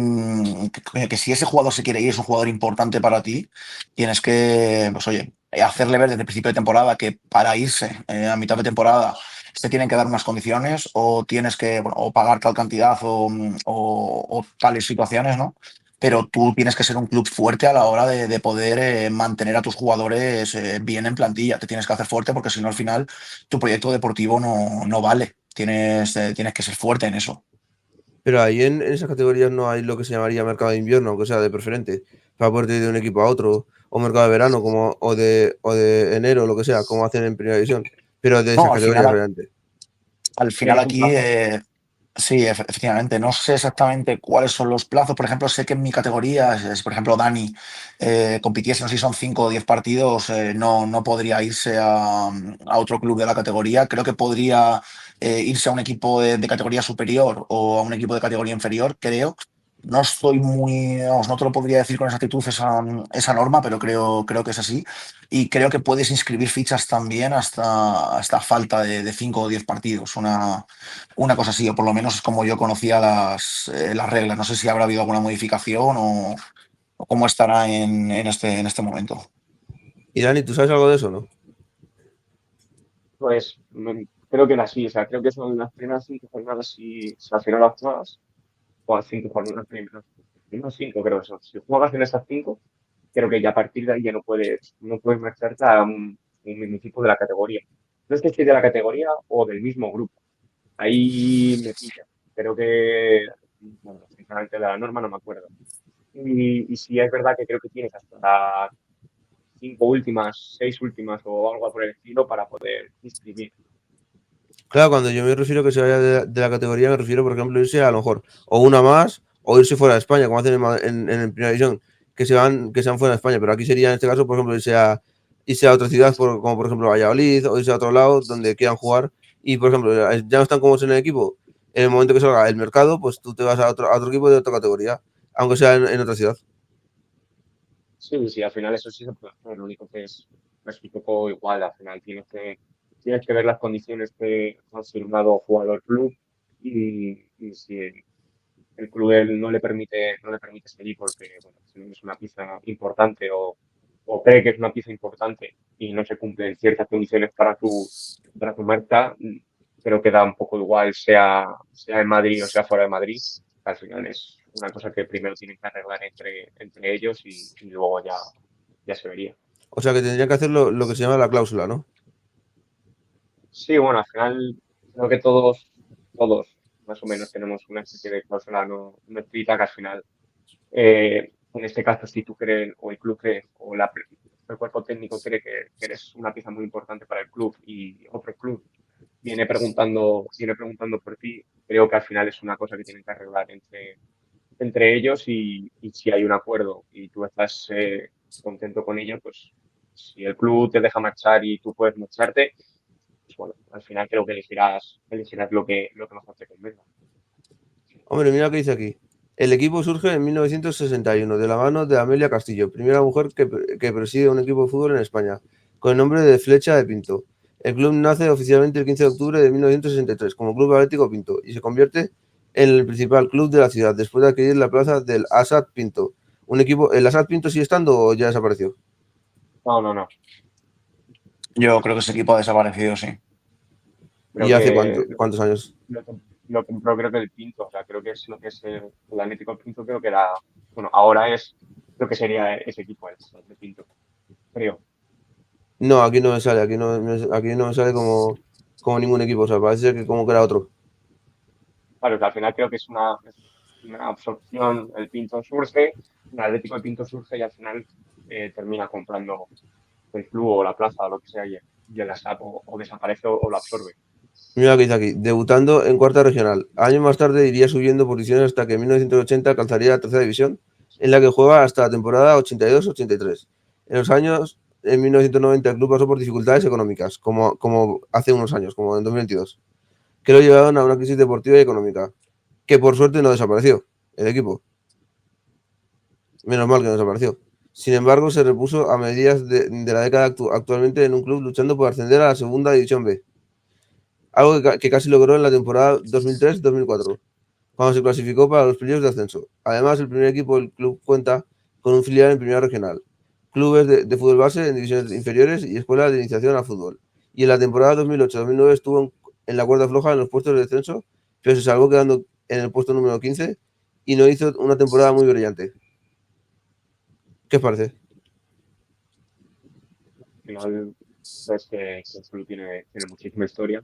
si ese jugador se quiere ir, es un jugador importante para ti, tienes que, pues oye, hacerle ver desde el principio de temporada que para irse a mitad de temporada te tienen que dar unas condiciones o tienes que, bueno, o pagar tal cantidad o tales situaciones, ¿no? Pero tú tienes que ser un club fuerte a la hora de poder mantener a tus jugadores bien en plantilla. Te tienes que hacer fuerte porque si no al final tu proyecto deportivo no vale. Tienes que ser fuerte en eso. Pero ahí en esas categorías no hay lo que se llamaría mercado de invierno, aunque sea de preferente, para poder ir de un equipo a otro, o mercado de verano, o de enero, lo que sea, como hacen en primera división. Pero de esas No, al categorías final, realmente. al final Tienes un aquí, plazo. sí, efectivamente. No sé exactamente cuáles son los plazos. Por ejemplo, sé que en mi categoría, si por ejemplo Dani compitiese, no sé si son 5 o 10 partidos, no podría irse a otro club de la categoría. Creo que podría irse a un equipo de categoría superior o a un equipo de categoría inferior, creo. No estoy vamos, no te lo podría decir con exactitud esa norma, pero creo que es así. Y creo que puedes inscribir fichas también hasta falta de 5 o 10 partidos. Una cosa así, o por lo menos es como yo conocía las reglas. No sé si habrá habido alguna modificación o cómo estará en este momento. Y Dani, ¿tú sabes algo de eso, no? Pues creo que era así, o sea, creo que son las primeras 5 jornadas si al final las juegas, o las 5 jornadas primeras 5 creo que son. Si juegas en esas 5, creo que ya a partir de ahí ya no puedes marcharte a un mismo equipo de la categoría. No es que esté de la categoría o del mismo grupo, ahí me pilla. Creo que, bueno, sinceramente de la norma no me acuerdo. Y sí es verdad que creo que tienes hasta las 5 últimas, 6 últimas o algo por el estilo para poder inscribir. Claro, cuando yo me refiero a que se vaya de la categoría, me refiero, por ejemplo, irse a lo mejor o una más o irse fuera de España, como hacen en Primera División, que sean fuera de España. Pero aquí sería, en este caso, por ejemplo, irse a otra ciudad, como por ejemplo Valladolid, o irse a otro lado donde quieran jugar. Y, por ejemplo, ya no están cómodos en el equipo. En el momento que salga el mercado, pues tú te vas a otro equipo de otra categoría, aunque sea en otra ciudad. Sí, sí, al final eso sí se puede hacer. Lo único que es un poco igual. Al final tienes que ver las condiciones que han firmado jugador-club y si el club él no le permite seguir porque bueno, si no es una pieza importante o cree que es una pieza importante y no se cumplen ciertas condiciones para tu marca, creo que da un poco igual, sea en Madrid o sea fuera de Madrid. Al final es una cosa que primero tienen que arreglar entre ellos y luego ya se vería. O sea que tendrían que hacer lo que se llama la cláusula, ¿no? Sí, bueno, al final creo que todos más o menos tenemos una especie de cláusula no escrita que al final en este caso, si tú crees, o el club cree, el cuerpo técnico cree que eres una pieza muy importante para el club y otro club viene preguntando por ti, creo que al final es una cosa que tienen que arreglar entre ellos y si hay un acuerdo y tú estás contento con ello, pues si el club te deja marchar y tú puedes marcharte, pues bueno, al final creo que elegirás lo que mejor te convenga. Hombre, mira lo que dice aquí. El equipo surge en 1961 de la mano de Amelia Castillo, primera mujer que preside un equipo de fútbol en España, con el nombre de Flecha de Pinto. El club nace oficialmente el 15 de octubre de 1963 como Club Atlético Pinto y se convierte en el principal club de la ciudad después de adquirir la plaza del Asad Pinto. ¿El Asad Pinto sigue estando o ya desapareció? No, no, no. Yo creo que ese equipo ha desaparecido, sí. ¿Y Creo hace que cuántos años? lo compró creo que el Pinto, o sea, creo que es lo que es el Atlético de Pinto, creo que era, bueno, ahora es lo que sería ese equipo, el de Pinto, creo. No, aquí no me sale, aquí no me sale como ningún equipo, o sea, parece que como que era otro. Claro, que al final creo que es una absorción, el Pinto surge, el Atlético de Pinto surge y al final termina comprando el club o la plaza o lo que sea y el ASAP o desaparece o lo absorbe. Mira lo que dice aquí, debutando en cuarta regional. Años más tarde iría subiendo posiciones hasta que en 1980 alcanzaría la tercera división, en la que juega hasta la temporada 82-83. En 1990 el club pasó por dificultades económicas, como hace unos años, como en 2022, que lo llevaron a una crisis deportiva y económica, que por suerte no desapareció el equipo. Menos mal que no desapareció. Sin embargo, se repuso a mediados de la década actualmente en un club luchando por ascender a la segunda división B, algo que casi logró en la temporada 2003-2004, cuando se clasificó para los playoffs de ascenso. Además, el primer equipo del club cuenta con un filial en Primera Regional, clubes de fútbol base en divisiones inferiores y escuelas de iniciación al fútbol. Y en la temporada 2008-2009 estuvo en la cuerda floja en los puestos de descenso, pero se salvó quedando en el puesto número 15 y no hizo una temporada muy brillante. ¿Qué os parece? Al final ves que el club tiene muchísima historia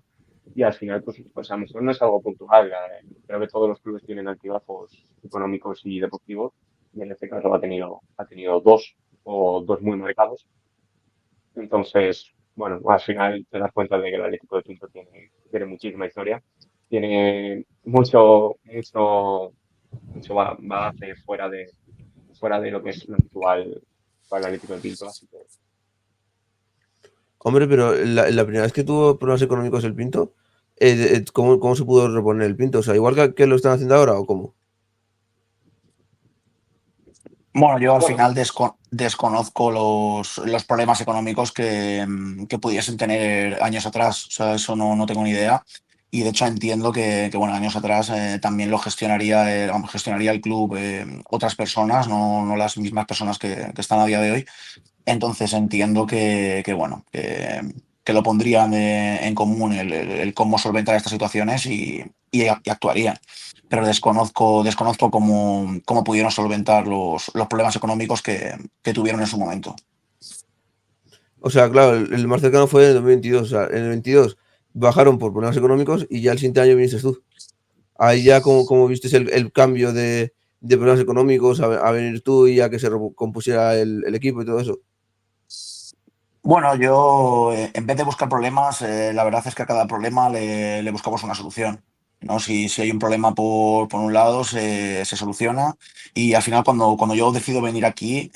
y al final pues a lo mejor no es algo puntual. Creo que todos los clubes tienen altibajos económicos y deportivos y en este caso ha tenido dos muy marcados. Entonces, bueno, al final te das cuenta de que el Atlético de Pinto tiene muchísima historia, tiene mucho bagaje fuera de lo que es lo habitual para el Atlético de Pinto, así que Hombre, pero la primera vez que tuvo problemas económicos el Pinto, ¿cómo se pudo reponer el Pinto? O sea, igual que lo están haciendo ahora o cómo. Bueno, yo al bueno, final desconozco los problemas económicos que pudiesen tener años atrás. O sea, eso no tengo ni idea. Y de hecho entiendo que, bueno, años atrás también lo gestionaría el club otras personas, no las mismas personas que están a día de hoy. Entonces entiendo bueno, que lo pondrían en común el cómo solventar estas situaciones y actuarían. Pero desconozco cómo pudieron solventar los problemas económicos que tuvieron en su momento. O sea, claro, el más cercano fue en el 2022. O sea, en el 22 bajaron por problemas económicos y ya el siguiente año viniste tú. Ahí ya como viste el cambio de problemas económicos a venir tú y a que se compusiera el equipo y todo eso. Bueno, yo en vez de buscar problemas, la verdad es que a cada problema le buscamos una solución, ¿no? Si hay un problema por un lado, se soluciona y al final cuando yo decido venir aquí,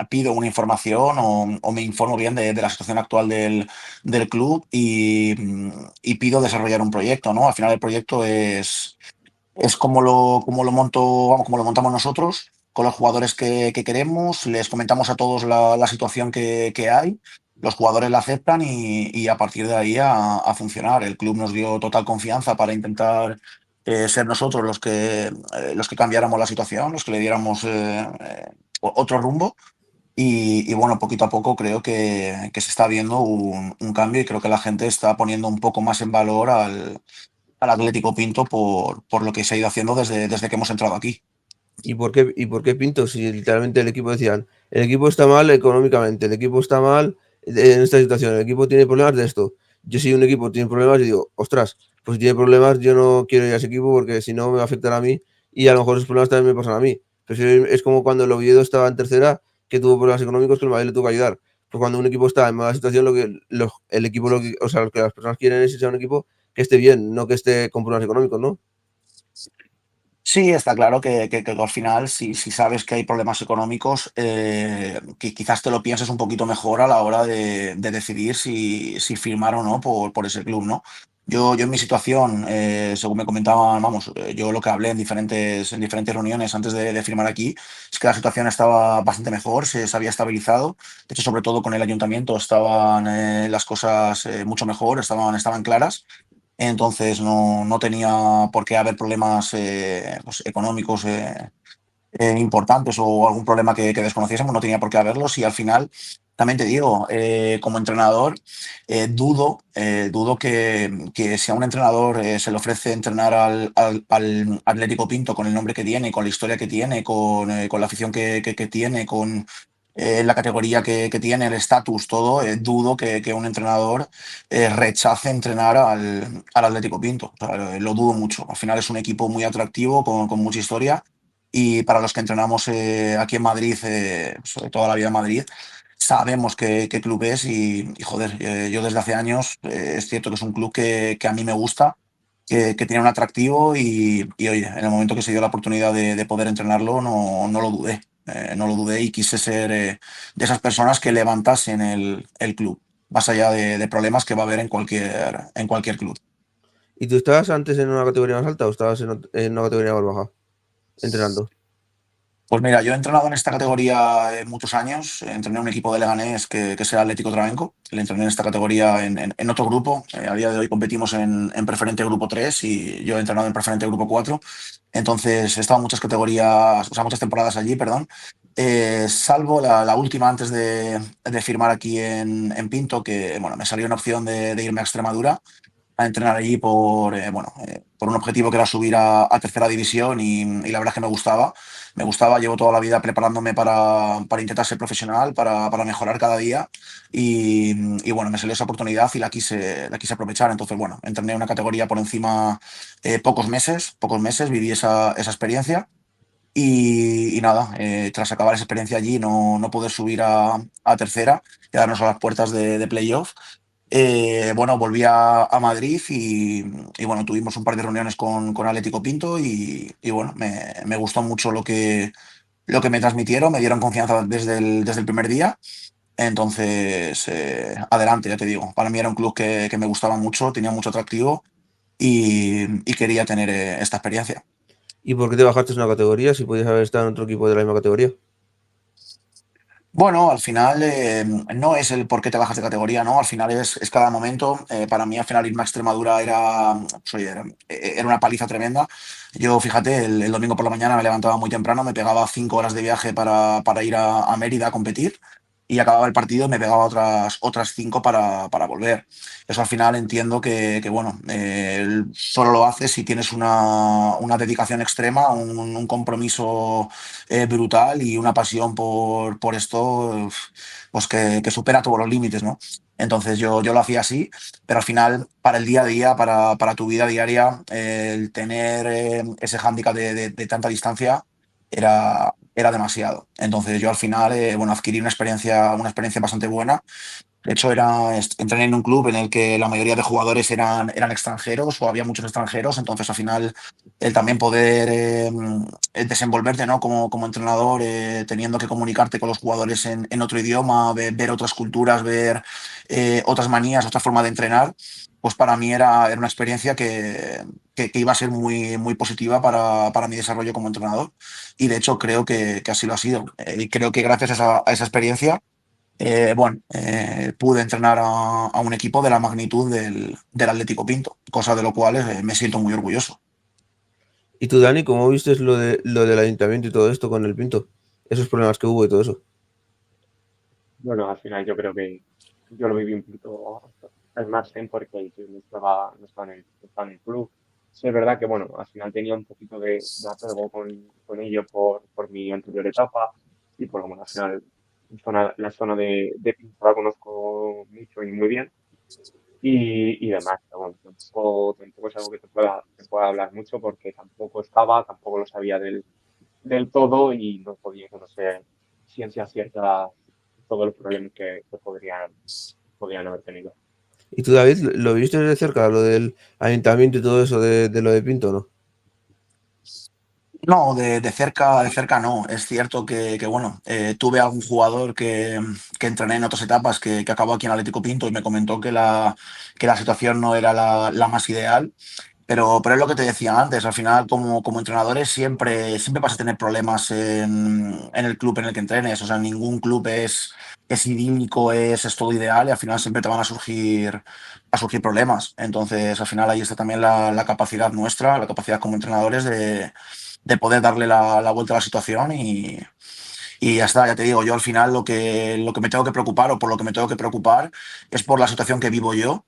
pido una información o me informo bien de la situación actual del club y pido desarrollar un proyecto, ¿no? Al final el proyecto es como lo monto, vamos, como lo montamos nosotros, con los jugadores que queremos, les comentamos a todos la situación que hay, los jugadores la aceptan y a partir de ahí a funcionar. El club nos dio total confianza para intentar ser nosotros los que cambiáramos la situación, los que le diéramos otro rumbo. Y bueno, poquito a poco creo que se está viendo un cambio y creo que la gente está poniendo un poco más en valor al Atlético Pinto por lo que se ha ido haciendo desde que hemos entrado aquí. ¿Y por qué Pinto? Si literalmente el equipo decían, el equipo está mal económicamente, el equipo está mal en esta situación, el equipo tiene problemas de esto. Yo si un equipo tiene problemas, yo digo, ostras, pues si tiene problemas yo no quiero ir a ese equipo porque si no me va a afectar a mí y a lo mejor esos problemas también me pasan a mí. Pero es como cuando el Oviedo estaba en tercera, que tuvo problemas económicos que el Madrid le tuvo que ayudar. Pues cuando un equipo está en mala situación, el equipo, o sea, lo que las personas quieren es que sea un equipo que esté bien, no que esté con problemas económicos, ¿no? Sí, está claro que al final, si sabes que hay problemas económicos, que quizás te lo pienses un poquito mejor a la hora de decidir si firmar o no por ese club, ¿no? Yo en mi situación, según me comentaban, vamos, yo lo que hablé en diferentes reuniones antes de firmar aquí, es que la situación estaba bastante mejor, se había estabilizado. De hecho, sobre todo con el ayuntamiento estaban las cosas mucho mejor, estaban claras. Entonces no tenía por qué haber problemas pues, económicos importantes o algún problema que desconociésemos, no tenía por qué haberlos y al final, también te digo, como entrenador, dudo que si a un entrenador se le ofrece entrenar al Atlético Pinto con el nombre que tiene, con la historia que tiene, con la afición que tiene, con la categoría que tiene, el estatus, todo, dudo que un entrenador rechace entrenar al Atlético Pinto. O sea, lo dudo mucho. Al final es un equipo muy atractivo, con mucha historia y para los que entrenamos aquí en Madrid, sobre toda la vida en Madrid, sabemos qué club es y, joder, yo desde hace años es cierto que es un club que a mí me gusta, que tiene un atractivo y, oye, en el momento que se dio la oportunidad de poder entrenarlo no lo dudé. No lo dudé y quise ser de esas personas que levantasen el club, más allá de problemas que va a haber en cualquier club. ¿Y tú estabas antes en una categoría más alta o estabas en una categoría más baja, entrenando? Pues mira, yo he entrenado en esta categoría muchos años. Entrené en un equipo de Leganés que es el Atlético Trabenco. Le entrené en esta categoría en otro grupo. A día de hoy competimos en preferente grupo 3 y yo he entrenado en preferente grupo 4. Entonces he estado en muchas categorías, o sea, muchas temporadas allí, perdón. Salvo la última antes de firmar aquí en Pinto, que bueno, me salió una opción de irme a Extremadura a entrenar allí por un objetivo que era subir a tercera división y la verdad es que me gustaba. Me gustaba, llevo toda la vida preparándome para intentar ser profesional, para mejorar cada día y bueno, me salió esa oportunidad y la quise aprovechar. Entonces, bueno, entrené una categoría por encima pocos meses, viví esa experiencia y nada, tras acabar esa experiencia allí no poder subir a tercera, quedarnos a las puertas de playoff. Bueno, volví a Madrid y, bueno, tuvimos un par de reuniones con Atlético Pinto y bueno, me gustó mucho lo que me transmitieron, me dieron confianza desde el primer día. Entonces, adelante, ya te digo. Para mí era un club que me gustaba mucho, tenía mucho atractivo y quería tener esta experiencia. ¿Y por qué te bajaste una categoría si podías haber estado en otro equipo de la misma categoría? Bueno, al final no es el por qué te bajas de categoría, ¿no? Al final es cada momento. Para mí, al final, irme a Extremadura pues, oye, era una paliza tremenda. Yo, fíjate, el domingo por la mañana me levantaba muy temprano, me pegaba 5 horas de viaje para ir a Mérida a competir. y acababa el partido y me pegaba otras 5 para volver. Eso al final entiendo que bueno, solo lo haces si tienes una dedicación extrema, un compromiso brutal y una pasión por esto, pues que supera todos los límites, ¿no? Entonces yo lo hacía así, pero al final para el día a día, para tu vida diaria, el tener ese hándicap de tanta distancia era demasiado. Entonces yo al final, bueno, adquirí una experiencia bastante buena. De hecho, entré en un club en el que la mayoría de jugadores eran extranjeros o había muchos extranjeros, entonces al final el también poder desenvolverte, ¿no? como entrenador, teniendo que comunicarte con los jugadores en otro idioma, ver otras culturas, ver otras manías, otra forma de entrenar, pues para mí era una experiencia que iba a ser muy, muy positiva para mi desarrollo como entrenador. Y de hecho creo que así lo ha sido. Y creo que gracias a esa experiencia bueno, pude entrenar a un equipo de la magnitud del Atlético Pinto, cosa de lo cual me siento muy orgulloso. ¿Y tú, Dani, cómo viste lo del ayuntamiento y todo esto con el Pinto? Esos problemas que hubo y todo eso. Bueno, al final yo creo que yo lo viví un poquito al margen porque yo no estaba en el club. Sí, es verdad que, bueno, al final tenía un poquito de apego con ello por mi anterior etapa y por lo bueno, al final la zona de Pinto la conozco mucho y muy bien y demás. Pero bueno, tampoco es algo que te pueda hablar mucho porque tampoco lo sabía del todo y no podía conocer ciencia cierta todos los problemas que podrían haber tenido. ¿Y tú, David, lo viste desde cerca, lo del ayuntamiento y todo eso de lo de Pinto, no? No, de cerca no. Es cierto que, bueno, tuve algún jugador que entrené en otras etapas que acabó aquí en Atlético Pinto y me comentó que la situación no era la más ideal. Pero es lo que te decía antes, al final como entrenadores siempre vas a tener problemas en el club en el que entrenes, o sea, ningún club es idílico, es todo ideal y al final siempre te van a surgir problemas. Entonces, al final ahí está también la capacidad nuestra, la capacidad como entrenadores de poder darle la vuelta a la situación y ya está, ya te digo, yo al final lo que me tengo que preocupar o por lo que me tengo que preocupar es por la situación que vivo yo,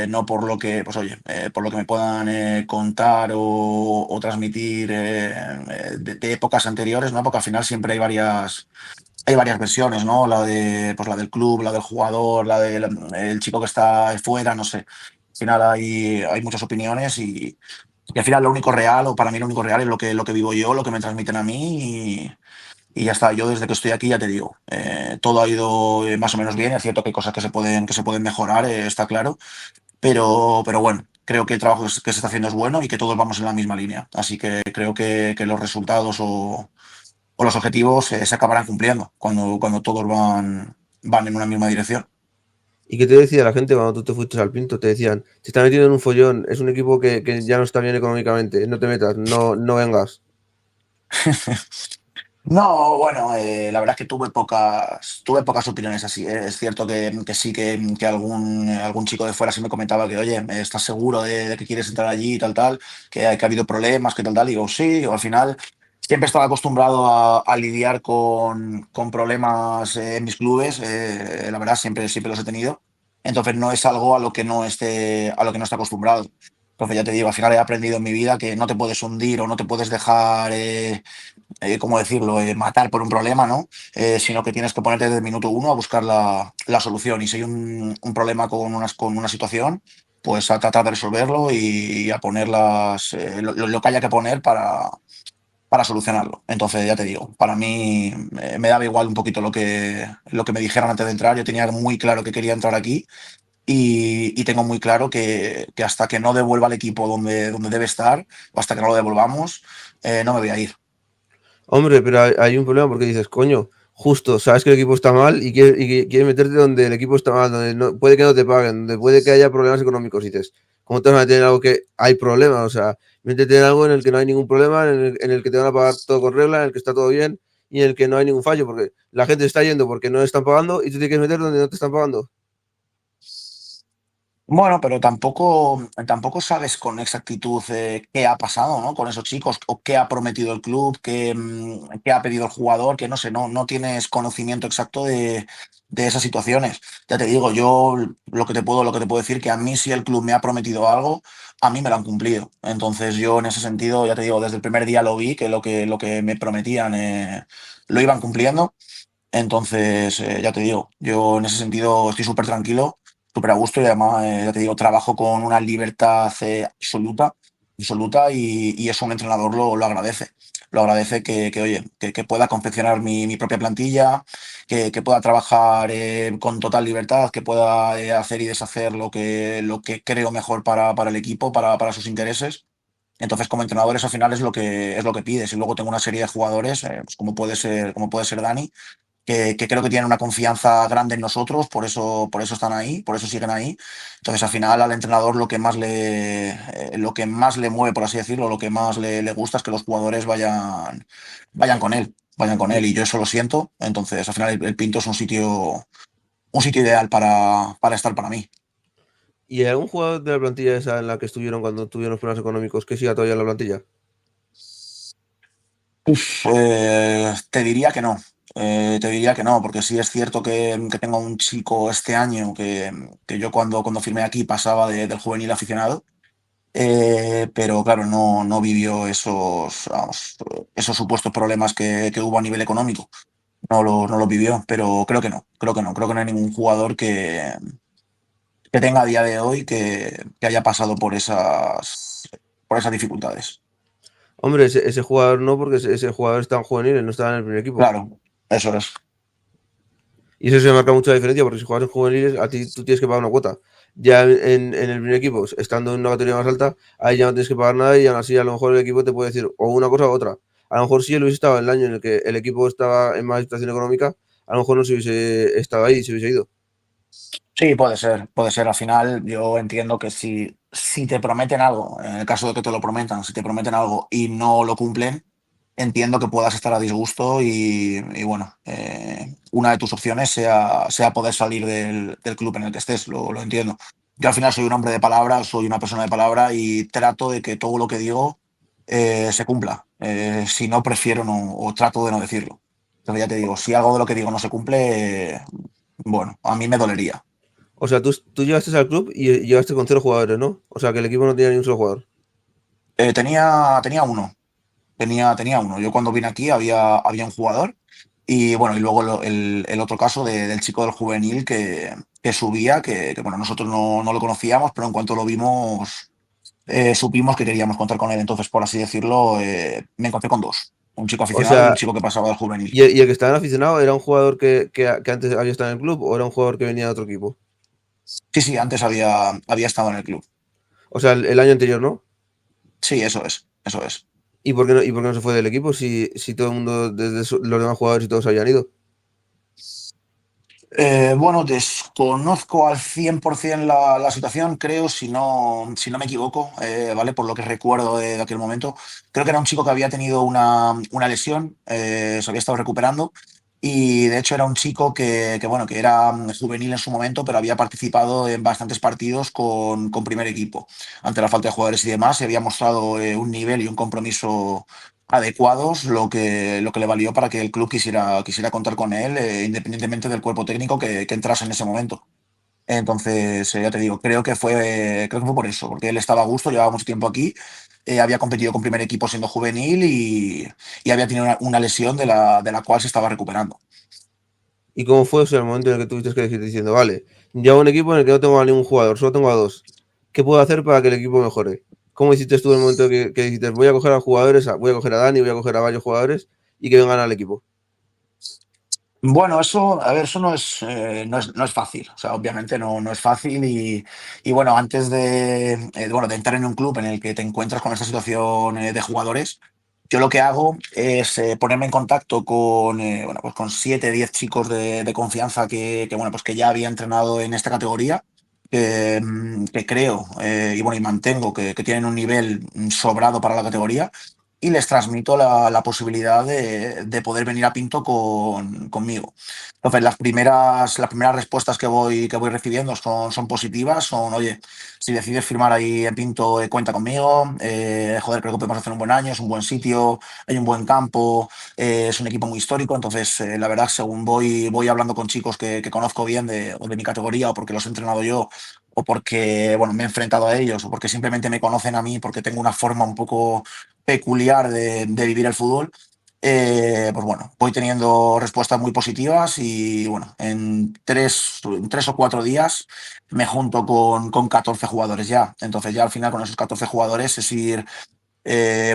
no por lo que, pues oye, por lo que me puedan contar o transmitir de épocas anteriores, ¿no? Porque al final siempre hay varias versiones, ¿no? Pues la del club, la del jugador, la del el chico que está fuera, no sé. Al final hay muchas opiniones y al final lo único real, o para mí lo único real es lo que vivo yo, lo que me transmiten a mí y ya está, yo desde que estoy aquí ya te digo, todo ha ido más o menos bien, es cierto que hay cosas que se pueden mejorar, está claro, pero bueno, creo que el trabajo que se está haciendo es bueno y que todos vamos en la misma línea, así que creo que los resultados o los objetivos se acabarán cumpliendo cuando todos van en una misma dirección. ¿Y qué te decía la gente cuando tú te fuiste al Pinto? Te decían, se está metiendo en un follón, es un equipo que ya no está bien económicamente, no te metas, no vengas. No, bueno, la verdad es que tuve pocas opiniones así. Es cierto que sí, que algún chico de fuera sí me comentaba que, oye, ¿estás seguro de que quieres entrar allí y tal, que ha habido problemas, que tal? Y digo, sí, digo, al final siempre estaba acostumbrado a lidiar con problemas en mis clubes, la verdad, siempre los he tenido. Entonces no es algo a lo que no esté acostumbrado. Entonces ya te digo, al final he aprendido en mi vida que no te puedes hundir o no te puedes dejar ¿cómo decirlo?, matar por un problema, ¿no? Sino que tienes que ponerte desde el minuto uno a buscar la solución. Y si hay un problema con una situación, pues a tratar de resolverlo y a poner lo que haya que poner para solucionarlo. Entonces, ya te digo, para mí me daba igual un poquito lo que me dijeran antes de entrar. Yo tenía muy claro que quería entrar aquí y tengo muy claro que hasta que no devuelva el equipo donde debe estar, o hasta que no lo devolvamos, no me voy a ir. Hombre, pero hay un problema porque dices, coño, justo, sabes que el equipo está mal y quieres meterte donde el equipo está mal, donde puede que no te paguen, donde puede que haya problemas económicos. Y dices, ¿cómo te vas a meter en algo que hay problemas? O sea, métete en algo en el que no hay ningún problema, en el que te van a pagar todo con regla, en el que está todo bien y en el que no hay ningún fallo, porque la gente está yendo porque no están pagando y tú te quieres meter donde no te están pagando. Bueno, pero tampoco sabes con exactitud qué ha pasado, ¿no? Con esos chicos, o qué ha prometido el club, qué ha pedido el jugador, que no sé, no tienes conocimiento exacto de esas situaciones. Ya te digo, yo lo que te puedo decir que a mí si el club me ha prometido algo, a mí me lo han cumplido. Entonces yo en ese sentido, ya te digo, desde el primer día lo vi que lo que me prometían lo iban cumpliendo. Entonces, ya te digo, yo en ese sentido estoy súper tranquilo, súper a gusto y además, ya te digo, trabajo con una libertad absoluta, absoluta y eso un entrenador lo agradece. Lo agradece oye, que pueda confeccionar mi propia plantilla, que pueda trabajar con total libertad, que pueda hacer y deshacer lo que creo mejor para el equipo, para sus intereses. Entonces, como entrenadores, al final es lo que pides. Y luego tengo una serie de jugadores, pues como puede ser Dani, que creo que tienen una confianza grande en nosotros, por eso están ahí, por eso siguen ahí. Entonces, al final, al entrenador lo que más le mueve, por así decirlo, lo que más le gusta es que los jugadores vayan con él, ¿Y, y yo eso lo siento. Entonces, al final, el Pinto es un sitio ideal para estar para mí. y hay algún jugador de la plantilla esa en la que estuvieron cuando tuvieron los problemas económicos que siga todavía en la plantilla? Te diría que no. Te diría que no, porque sí es cierto que tengo un chico este año que yo cuando firmé aquí pasaba del juvenil aficionado, pero claro, no vivió esos supuestos problemas que hubo a nivel económico. No lo vivió, pero creo que no, creo que no, creo que no hay ningún jugador que tenga a día de hoy que haya pasado por esas dificultades. Hombre, ese jugador no, porque ese jugador está en juvenil, no estaba en el primer equipo. Claro, eso es. Y eso se marca mucha diferencia, porque si juegas en juveniles, a ti tú tienes que pagar una cuota. Ya en el primer equipo, estando en una categoría más alta, ahí ya no tienes que pagar nada y aún así a lo mejor el equipo te puede decir o una cosa u otra. A lo mejor si él hubiese estado en el año en el que el equipo estaba en más situación económica, a lo mejor no se hubiese estado ahí, se hubiese ido. Sí, puede ser, puede ser. Al final, yo entiendo que si te prometen algo, en el caso de que te lo prometan, si te prometen algo y no lo cumplen, entiendo que puedas estar a disgusto y bueno, una de tus opciones sea poder salir del club en el que estés, lo entiendo. Yo al final soy un hombre de palabra, soy una persona de palabra y trato de que todo lo que digo se cumpla. Si no, prefiero no, o trato de no decirlo. Pero ya te digo, si algo de lo que digo no se cumple, bueno, a mí me dolería. O sea, tú llegaste al club y llegaste con 0 jugadores, ¿no? O sea, que el equipo no tenía ni un solo jugador. Tenía uno, tenía uno. Yo cuando vine aquí había un jugador y bueno, y luego el otro caso del chico del juvenil que subía, bueno, nosotros no lo conocíamos, pero en cuanto lo vimos, supimos que queríamos contar con él. Entonces, por así decirlo, me encontré con dos, un chico O aficionado y un sea, chico que pasaba del juvenil. y el que estaba en aficionado era un jugador que antes había estado en el club o era un jugador que venía de otro equipo. Sí, sí, antes había estado en el club. O sea, el año anterior, ¿no? Sí, eso es, eso es. ¿Y por qué no se fue del equipo si todo el mundo, desde los demás jugadores y todos habían ido? Bueno, desconozco al 100% la situación, creo, si no me equivoco, ¿vale? Por lo que recuerdo de aquel momento. Creo que era un chico que había tenido una lesión, se había estado recuperando y de hecho era un chico bueno, que era juvenil en su momento, pero había participado en bastantes partidos con primer equipo. Ante la falta de jugadores y demás, se había mostrado un nivel y un compromiso adecuados, lo que le valió para que el club quisiera contar con él, independientemente del cuerpo técnico que entrase en ese momento. Entonces, ya te digo, creo que fue por eso, porque él estaba a gusto, llevaba mucho tiempo aquí, había competido con primer equipo siendo juvenil y había tenido una lesión de la cual se estaba recuperando. ¿Y cómo fue, o sea, el momento en el que tuviste que decir diciendo, vale, llevo un equipo en el que no tengo a ningún jugador, solo tengo a dos? ¿Qué puedo hacer para que el equipo mejore? ¿Cómo hiciste tú en el momento que dijiste, voy a coger a jugadores, voy a coger a Dani, voy a coger a varios jugadores y que vengan al equipo? Bueno, eso, a ver, eso no es fácil. O sea, obviamente no es fácil y bueno, antes de entrar en un club en el que te encuentras con esta situación de jugadores, yo lo que hago es ponerme en contacto bueno, pues con 7, 10 chicos de confianza bueno, pues que ya había entrenado en esta categoría, que creo y bueno, y mantengo que tienen un nivel sobrado para la categoría. y les transmito la posibilidad de poder venir a Pinto conmigo. Entonces, las primeras respuestas que voy recibiendo son positivas, oye, si decides firmar ahí en Pinto, cuenta conmigo, joder, creo que podemos hacer un buen año, es un buen sitio, hay un buen campo, es un equipo muy histórico, entonces, la verdad, según voy hablando con chicos que conozco bien o de mi categoría, o porque los he entrenado yo, o porque, bueno, me he enfrentado a ellos, o porque simplemente me conocen a mí, porque tengo una forma un poco peculiar de vivir el fútbol, pues bueno, voy teniendo respuestas muy positivas y bueno, en tres o 4 días me junto con 14 jugadores ya. Entonces ya al final con esos 14 jugadores es ir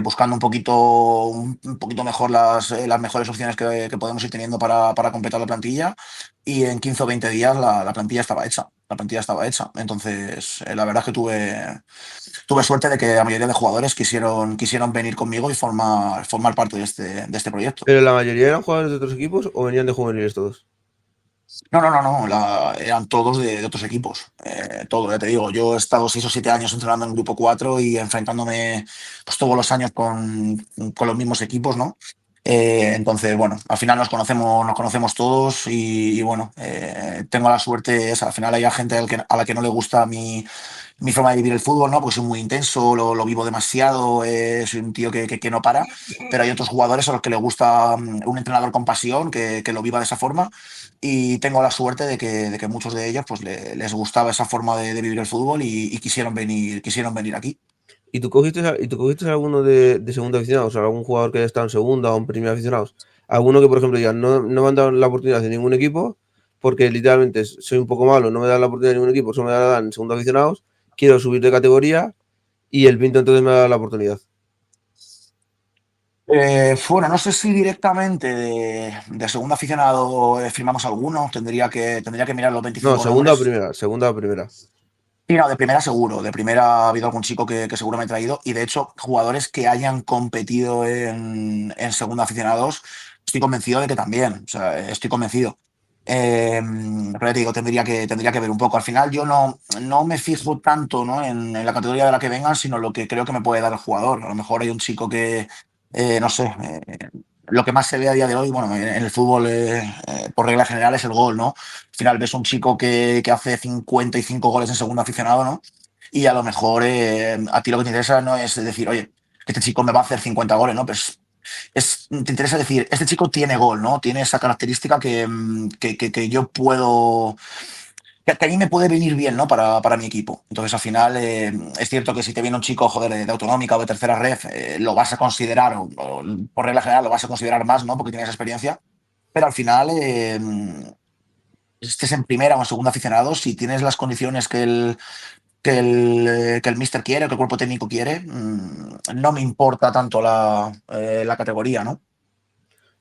buscando un poquito mejor las mejores opciones que podemos ir teniendo para completar la plantilla y en 15 o 20 días la plantilla estaba hecha. La plantilla estaba hecha. Entonces, la verdad es que tuve suerte de que la mayoría de jugadores quisieron venir conmigo y formar parte de este proyecto. ¿Pero la mayoría eran jugadores de otros equipos o venían de juveniles todos? No, no, no, no, eran todos de otros equipos. Todo, ya te digo, yo he estado 6 o 7 años entrenando en Grupo 4 y enfrentándome pues, todos los años con los mismos equipos, ¿no? Entonces, bueno, al final nos conocemos todos y bueno, tengo la suerte, al final hay gente a la que no le gusta mi forma de vivir el fútbol, ¿no? Porque soy muy intenso, lo vivo demasiado, soy un tío que no para, pero hay otros jugadores a los que les gusta un entrenador con pasión, que lo viva de esa forma y tengo la suerte de que muchos de ellos pues les gustaba esa forma de vivir el fútbol y quisieron venir aquí. ¿Y tú cogiste alguno de segunda aficionados? O sea, algún jugador que haya estado en segunda o en primera aficionados. Alguno que, por ejemplo, diga, no me han dado la oportunidad de ningún equipo, porque literalmente soy un poco malo, no me dan la oportunidad de ningún equipo, solo me la dan en segunda aficionados, quiero subir de categoría y el Pinto entonces me da la oportunidad. Bueno, no sé si directamente de segundo aficionado firmamos alguno, tendría que mirar los No, 25 nombres. segunda o primera. Sí, no, de primera seguro. De primera ha habido algún chico que seguro me he traído. Y de hecho, jugadores que hayan competido en segunda aficionados, estoy convencido de que también. O sea, estoy convencido. Pero ya te digo, tendría que ver un poco. Al final, yo no me fijo tanto, ¿no? en la categoría de la que vengan, sino lo que creo que me puede dar el jugador. A lo mejor hay un chico que, no sé, lo que más se ve a día de hoy, bueno, en el fútbol, por regla general, es el gol, ¿no? Al final ves un chico que hace 55 goles en segundo aficionado, ¿no? Y a lo mejor a ti lo que te interesa no es decir, oye, este chico me va a hacer 50 goles, ¿no? Pues te interesa decir, este chico tiene gol, ¿no? Tiene esa característica que yo puedo, que a mí me puede venir bien, ¿no? Para mi equipo. Entonces, al final, es cierto que si te viene un chico, joder, de autonómica o de tercera ref, lo vas a considerar, o por regla general, lo vas a considerar más, ¿no? Porque tienes experiencia. Pero al final, estés en primera o en segunda aficionado, si tienes las condiciones que el míster quiere, que el cuerpo técnico quiere, no me importa tanto la categoría, ¿no?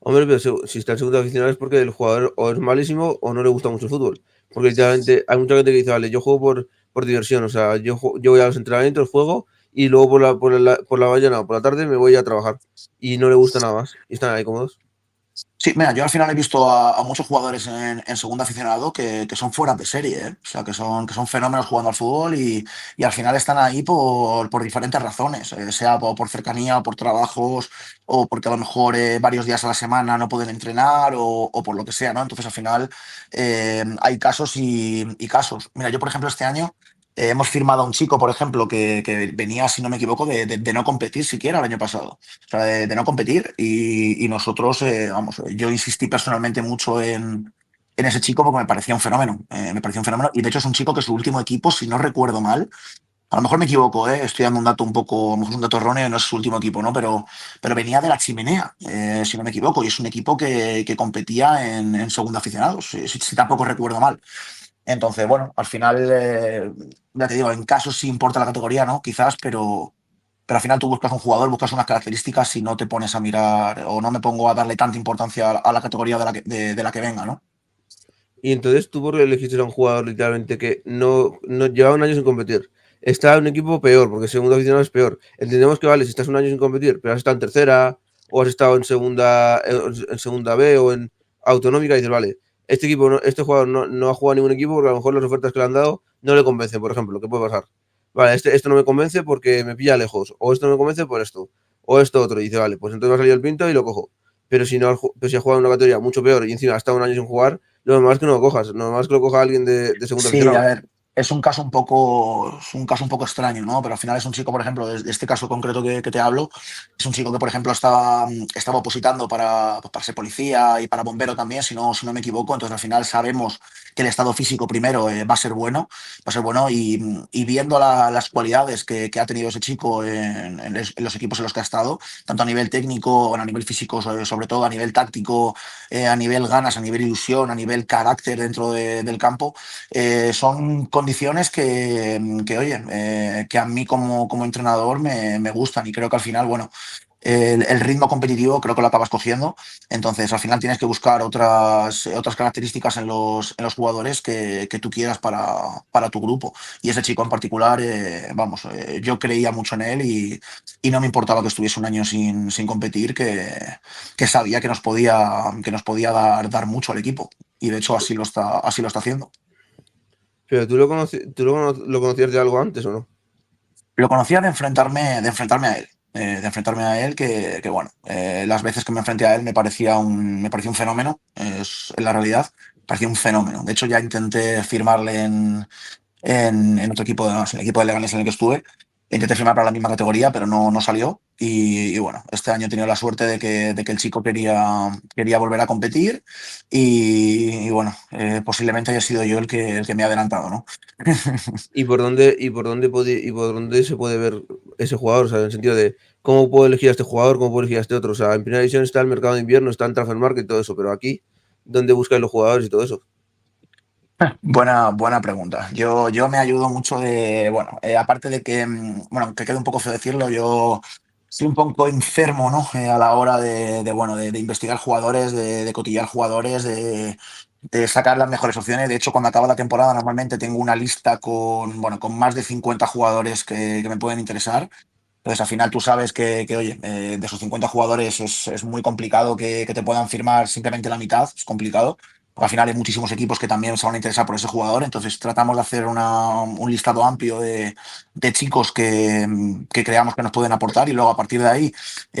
Hombre, pero si está en segunda aficionado es porque el jugador o es malísimo o no le gusta mucho el fútbol. Porque literalmente hay mucha gente que dice, vale, yo juego por diversión, o sea, yo voy a los entrenamientos, juego y luego por la mañana o por la tarde me voy a trabajar. Y no le gusta nada más. Y están ahí cómodos. Sí, mira, yo al final he visto a muchos jugadores en segunda aficionado que son fuera de serie, ¿eh? O sea, que son fenómenos jugando al fútbol y al final están ahí por diferentes razones, sea por cercanía, o por trabajos, o porque a lo mejor varios días a la semana no pueden entrenar, o por lo que sea, ¿no? Entonces al final hay casos y casos. Mira, yo por ejemplo este año hemos firmado a un chico, por ejemplo, que venía, si no me equivoco, de no competir siquiera el año pasado. O sea, de no competir y nosotros, vamos, yo insistí personalmente mucho en ese chico porque me parecía un fenómeno. Me parecía un fenómeno. Y de hecho es un chico que su último equipo, si no recuerdo mal, a lo mejor me equivoco, estoy dando un dato un poco, a lo mejor es un dato erróneo, no es su último equipo, ¿no? Pero venía de la Chimenea, si no me equivoco, y es un equipo que competía en segunda aficionados, si tampoco recuerdo mal. Entonces, bueno, al final, ya te digo, en casos sí importa la categoría, ¿no? Quizás, pero al final tú buscas un jugador, buscas unas características y no te pones a mirar o no me pongo a darle tanta importancia a la categoría de la que venga, ¿no? Y entonces tú, ¿por qué elegiste a un jugador literalmente que no llevaba un año sin competir? Está en un equipo peor, porque segundo aficionado es peor. Entendemos que vale, si estás un año sin competir, pero has estado en tercera, o has estado en segunda B o en autonómica, y dices, vale, este equipo, este jugador no ha jugado a ningún equipo porque a lo mejor las ofertas que le han dado no le convencen, por ejemplo, ¿qué puede pasar? Vale, esto no me convence porque me pilla lejos, o esto no me convence por esto. o esto otro. Y dice, vale, pues entonces va a salir el Pinto y lo cojo. Pero si no, pues si ha jugado en una categoría mucho peor y encima ha estado un año sin jugar, lo normal es que no lo cojas. Lo normal es que lo coja alguien de segunda Sí, a aficionado. ver, es un caso un poco extraño, ¿no? Pero al final es un chico, por ejemplo, de este caso concreto que te hablo, es un chico que, por ejemplo, estaba opositando para ser policía y para bombero también, si no me equivoco. Entonces, al final sabemos que el estado físico primero va a ser bueno y viendo las cualidades que ha tenido ese chico en los equipos en los que ha estado, tanto a nivel técnico, bueno, a nivel físico, sobre todo a nivel táctico, a nivel ganas, a nivel ilusión, a nivel carácter dentro del campo. Son condiciones oye, que a mí como entrenador me gustan y creo que al final, bueno, el ritmo competitivo creo que lo acabas cogiendo. Entonces, al final tienes que buscar otras características en los jugadores que tú quieras para tu grupo. Y ese chico en particular, vamos, yo creía mucho en él y no me importaba que estuviese un año sin competir, que sabía que nos podía dar mucho al equipo. Y de hecho así lo está haciendo. Pero tú lo conocías de algo antes o no? Lo conocía de enfrentarme a él. Que bueno, las veces que me enfrenté a él me parecía un fenómeno, es la realidad, parecía un fenómeno. De hecho, ya intenté firmarle en otro equipo, en el equipo de Leganés en el que estuve. Intenté firmar para la misma categoría, pero no salió. Y bueno, este año he tenido la suerte de que el chico quería volver a competir y bueno, posiblemente haya sido yo el que me ha adelantado, ¿no? ¿Y por dónde se puede ver ese jugador? O sea, en el sentido de cómo puedo elegir a este jugador, cómo puedo elegir a este otro. O sea, en primera división está el mercado de invierno, está el transfer market y todo eso, pero aquí, ¿dónde buscáis los jugadores y todo eso? Buena pregunta. Yo me ayudo mucho bueno, aparte de que, bueno, que quede un poco feo decirlo, yo soy un poco enfermo, ¿no? A la hora bueno, de investigar jugadores, de cotillar jugadores, de sacar las mejores opciones. De hecho, cuando acaba la temporada, normalmente tengo una lista bueno, con más de 50 jugadores que me pueden interesar. Entonces, al final tú sabes oye, de esos 50 jugadores es muy complicado que te puedan firmar simplemente la mitad, es complicado. Porque al final hay muchísimos equipos que también se van a interesar por ese jugador. Entonces, tratamos de hacer un listado amplio de chicos que creamos que nos pueden aportar y luego a partir de ahí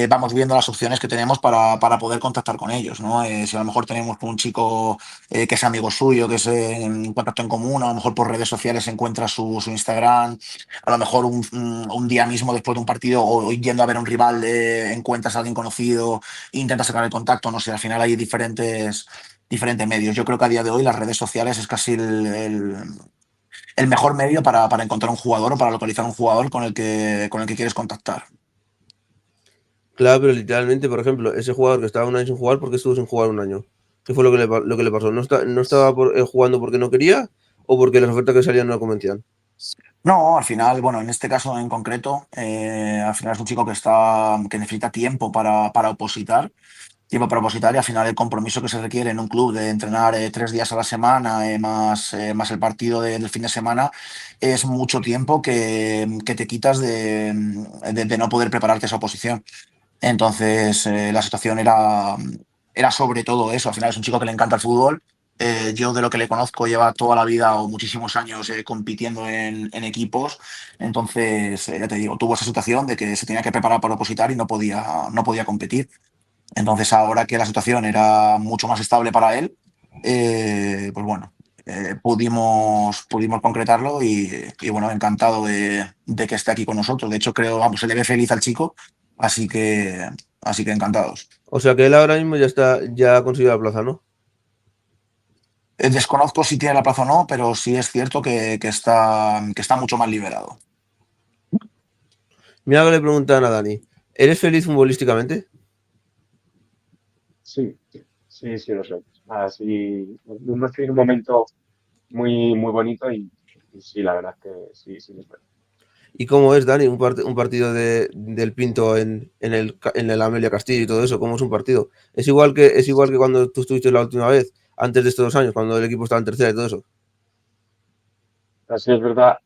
vamos viendo las opciones que tenemos para poder contactar con ellos, ¿no? Si a lo mejor tenemos un chico que es amigo suyo, que es en contacto en común, a lo mejor por redes sociales encuentra su Instagram, a lo mejor un día mismo después de un partido o yendo a ver a un rival encuentras a alguien conocido e intentas sacar el contacto, no sé, al final hay diferentes medios. Yo creo que a día de hoy las redes sociales es casi el mejor medio para encontrar un jugador o para localizar un jugador con el que quieres contactar. Claro, pero literalmente, por ejemplo, ese jugador que estaba un año sin jugar, ¿por qué estuvo sin jugar un año? ¿Qué fue lo que le pasó? ¿No estaba jugando porque no quería o porque las ofertas que salían no lo convencían? No, al final, bueno, en este caso en concreto, al final es un chico que necesita tiempo para opositar y al final el compromiso que se requiere en un club de entrenar 3 días a la semana más el partido del fin de semana es mucho tiempo que te quitas de no poder prepararte esa oposición. Entonces la situación era sobre todo eso. Al final es un chico que le encanta el fútbol. Yo de lo que le conozco lleva toda la vida o muchísimos años compitiendo en equipos. Entonces, ya te digo, tuvo esa situación de que se tenía que preparar para opositar y no podía competir. Entonces, ahora que la situación era mucho más estable para él, pues bueno, pudimos concretarlo y bueno, encantado de que esté aquí con nosotros. De hecho, creo, vamos, se le ve feliz al chico, así que, así que encantados. O sea que él ahora mismo ya ha conseguido la plaza, ¿no? Desconozco si tiene la plaza o no, pero sí es cierto que está mucho más liberado. Mira que le preguntan a Dani, ¿eres feliz futbolísticamente? Sí, sí, sí lo soy. Así, hemos tenido un momento muy, muy bonito y sí, la verdad que sí, sí, lo soy. ¿Y cómo es, Dani, un partido del Pinto en el Amelia Castillo y todo eso? ¿Cómo es un partido? ¿Es igual que cuando tú estuviste la última vez, antes de estos 2 años, cuando el equipo estaba en tercera y todo eso? Así es verdad,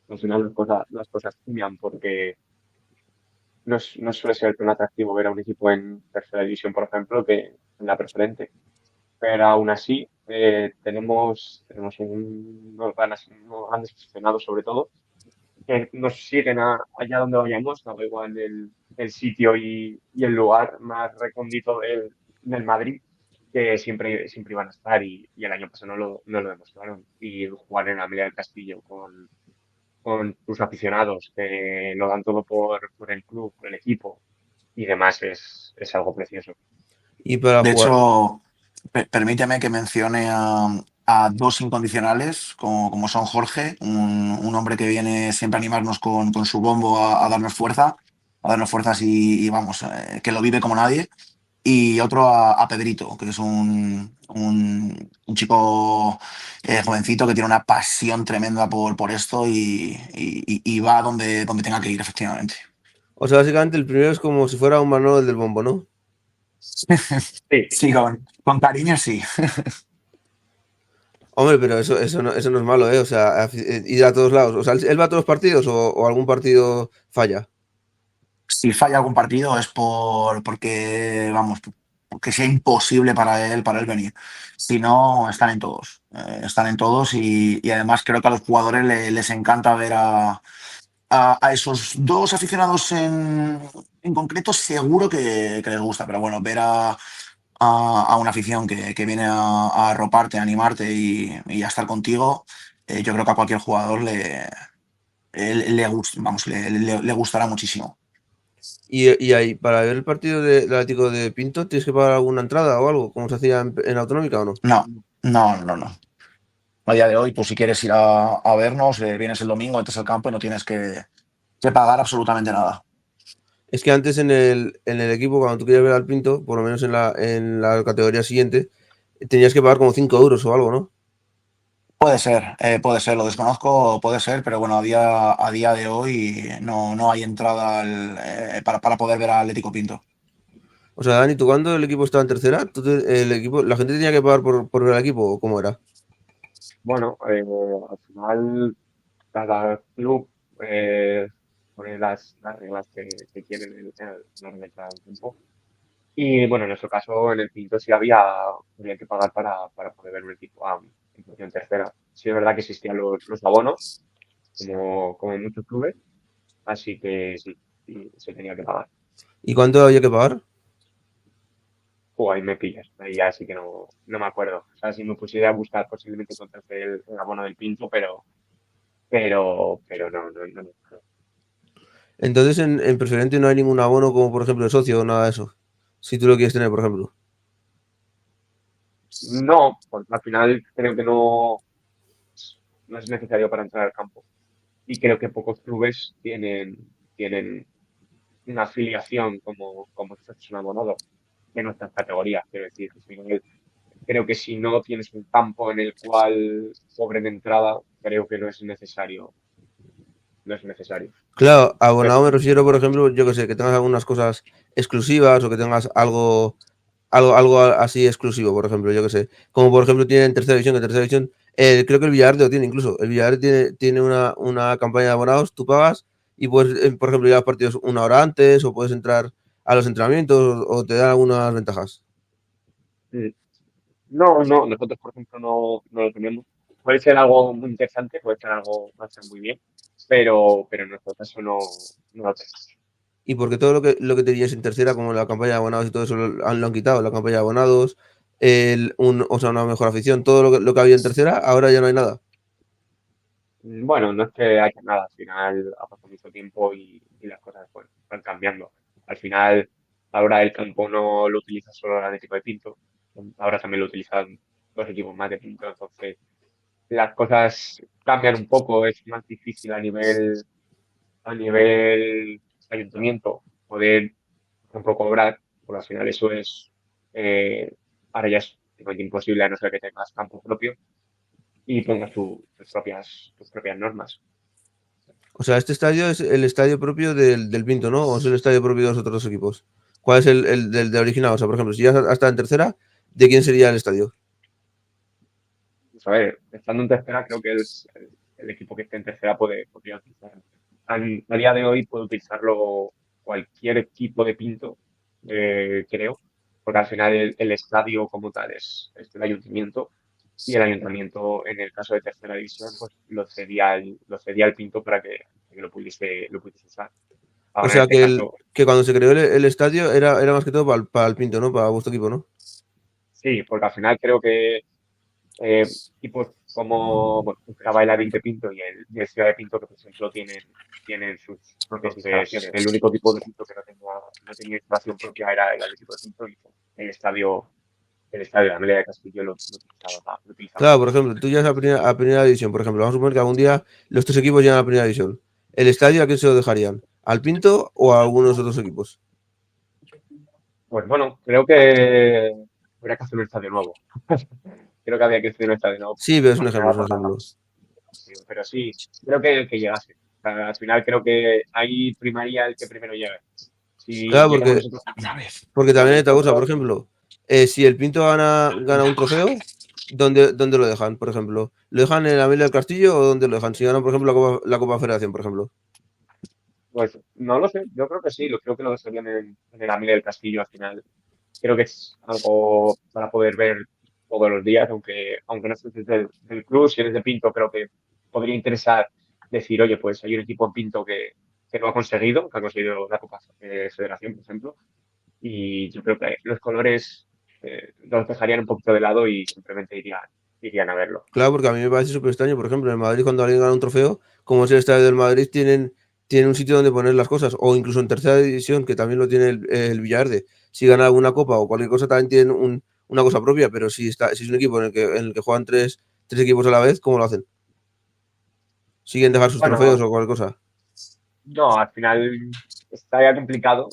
al final las cosas cambian porque no suele ser tan atractivo ver a un equipo en tercera división, por ejemplo, que en la preferente. Pero aún así, tenemos unos ganas, unos grandes aficionados sobre todo, que nos siguen allá donde vayamos, da igual el sitio y el lugar más recóndito del Madrid, que siempre iban a estar y el año pasado no lo demostraron. Y jugar en la Amelia del Castillo con tus aficionados que lo dan todo por el club, por el equipo y demás es algo precioso. Y para De jugar, hecho, permíteme que mencione a dos incondicionales, como son Jorge, un hombre que viene siempre a animarnos con su bombo a darnos fuerza, a darnos fuerzas y vamos, que lo vive como nadie. Y otro a Pedrito, que es un chico jovencito que tiene una pasión tremenda por esto y va donde tenga que ir, efectivamente. o sea, básicamente el primero es como si fuera un Manuel del Bombo, ¿no? Sí, Sí, con cariño sí. Hombre, pero eso no es malo, ¿eh? O sea, ir a todos lados. O sea, ¿él va a todos los partidos o algún partido falla? Si falla algún partido es porque, vamos, porque sea imposible para él venir. Si no, están en todos y además creo que a los jugadores les encanta ver a esos dos aficionados en concreto, seguro que les gusta, pero bueno, ver a una afición que viene a arroparte, a animarte y a estar contigo, yo creo que a cualquier jugador vamos, le gustará muchísimo. Y ahí, para ver el partido del Atlético de Pinto, ¿tienes que pagar alguna entrada o algo? ¿Como se hacía en Autonómica o no? No, no, no, no. A día de hoy, tú si quieres ir a vernos, vienes el domingo, entras al campo y no tienes que pagar absolutamente nada. Es que antes en el equipo, cuando tú querías ver al Pinto, por lo menos en la categoría siguiente, tenías que pagar como 5 euros o algo, ¿no? Puede ser, lo desconozco, puede ser, pero bueno, a día de hoy no hay entrada para poder ver al Atlético Pinto. O sea, Dani, ¿tú cuando el equipo estaba en tercera? El equipo, ¿la gente tenía que pagar por ver al equipo o cómo era? bueno, al final cada club pone las reglas que quieren en el tiempo. Y bueno, en nuestro caso, en el Pinto sí había que pagar para poder ver un equipo en posición tercera. Sí es verdad que existían los abonos, como en muchos clubes, así que sí, se tenía que pagar. ¿Y cuánto había que pagar? O ahí me pillas, ahí ya sí que no me acuerdo. O sea, si me pusiera a buscar, posiblemente encontrase el abono del Pinto, pero no. Entonces en preferente no hay ningún abono como por ejemplo el socio o nada de eso. Si tú lo quieres tener, por ejemplo. No, porque al final creo que no es necesario para entrar al campo. Y creo que pocos clubes tienen una afiliación como si fuese un abonado de nuestras categorías. Quiero decir, que creo que si no tienes un campo en el cual cobren entrada, creo que no es necesario. Claro, Entonces, abonado me refiero, por ejemplo, yo que sé, que tengas algunas cosas exclusivas o que tengas algo así exclusivo, por ejemplo, yo que sé. Como por ejemplo tiene en tercera división, que en tercera división, creo que el Villarreal lo tiene incluso. El Villarreal tiene una campaña de abonados, tú pagas y puedes, por ejemplo, ir a los partidos una hora antes o puedes entrar a los entrenamientos o te dan algunas ventajas. mm, no, nosotros, por ejemplo, no lo tenemos. Puede ser algo muy interesante, puede ser algo va a estar muy bien, pero en nuestro caso no lo tenemos. Y porque todo lo que tenías en tercera, como la campaña de abonados y todo eso, lo han quitado, la campaña de abonados, o sea, una mejor afición, todo lo que había en tercera, ahora ya no hay nada. Bueno, no es que haya nada, al final ha pasado mucho tiempo y las cosas van cambiando. Al final, ahora el campo no lo utiliza solo el Atlético de Pinto, ahora también lo utilizan dos equipos más de Pinto, entonces las cosas cambian un poco, es más difícil a nivel ayuntamiento poder, por ejemplo, cobrar, porque al final eso eh, ahora ya es prácticamente imposible a no ser que tengas campo propio y pongas tus propias normas. O sea, este estadio es el estadio propio del Pinto, ¿no? ¿O es el estadio propio de los otros dos equipos? ¿Cuál es el del de original? O sea, por ejemplo, si ya hasta en tercera, ¿de quién sería el estadio? Pues a ver, estando en tercera, creo que el equipo que esté en tercera podría utilizarlo. A día de hoy puede utilizarlo cualquier equipo de Pinto, creo, porque al final el estadio como tal es del ayuntamiento y el ayuntamiento, en el caso de tercera división, pues lo cedía al Pinto para que que lo pudiese usar. O Ahora, en sea este caso, que cuando se creó el estadio era más que todo para el Pinto, ¿no? Para vuestro equipo, ¿no? sí, porque al final creo que equipos como bueno, la Bailarín de Pinto y el Ciudad de Pinto, que por ejemplo tienen sus propias instalaciones. El único equipo de Pinto que no tenía instalación propia era el Atlético de Pinto y el estadio de Amelia de Castillo lo utilizaba Claro, para por eso. ejemplo, tú llegas a primera división, por ejemplo. Vamos a suponer que algún día los tres equipos llegan a primera división. ¿El estadio a quién se lo dejarían? ¿Al Pinto o a algunos otros equipos? Pues bueno, creo que habría que hacer un estadio nuevo. Creo que había que hacer un estadio nuevo, Sí, pero es un más que ejemplo, nada es un por la ejemplo. sí, pero sí, creo que llegase. O sea, al final creo que ahí primaría el que primero llegue. Si Claro, llegamos nosotros Una primero vez. porque y también hay los otra cosa, por otros, ejemplo, si el Pinto gana un trofeo, ¿dónde lo dejan, por ejemplo? ¿Lo dejan en la Amelia del Castillo o dónde lo dejan? Si ganan, por ejemplo, la Copa Federación, por ejemplo. pues no lo sé. Yo creo que sí, creo que lo dejarían en el Amelia del Castillo al final. Creo que es algo para poder ver todos los días, aunque no estés del club, si eres de Pinto, creo que podría interesar decir, oye, pues hay un equipo en Pinto que lo ha conseguido, que ha conseguido la Copa Federación, por ejemplo, y yo creo que los colores los dejarían un poquito de lado y simplemente irían a verlo. Claro, porque a mí me parece súper extraño, por ejemplo, en el Madrid cuando alguien gana un trofeo, como es el Estadio del Madrid, tienen un sitio donde poner las cosas, o incluso en tercera división, que también lo tiene el Villaverde. Si gana alguna copa o cualquier cosa, también tienen una cosa propia, pero si es un equipo en el que juegan tres equipos a la vez, ¿cómo lo hacen? ¿Siguen dejar sus trofeos Bueno, o cualquier cosa? no, al final estaría complicado,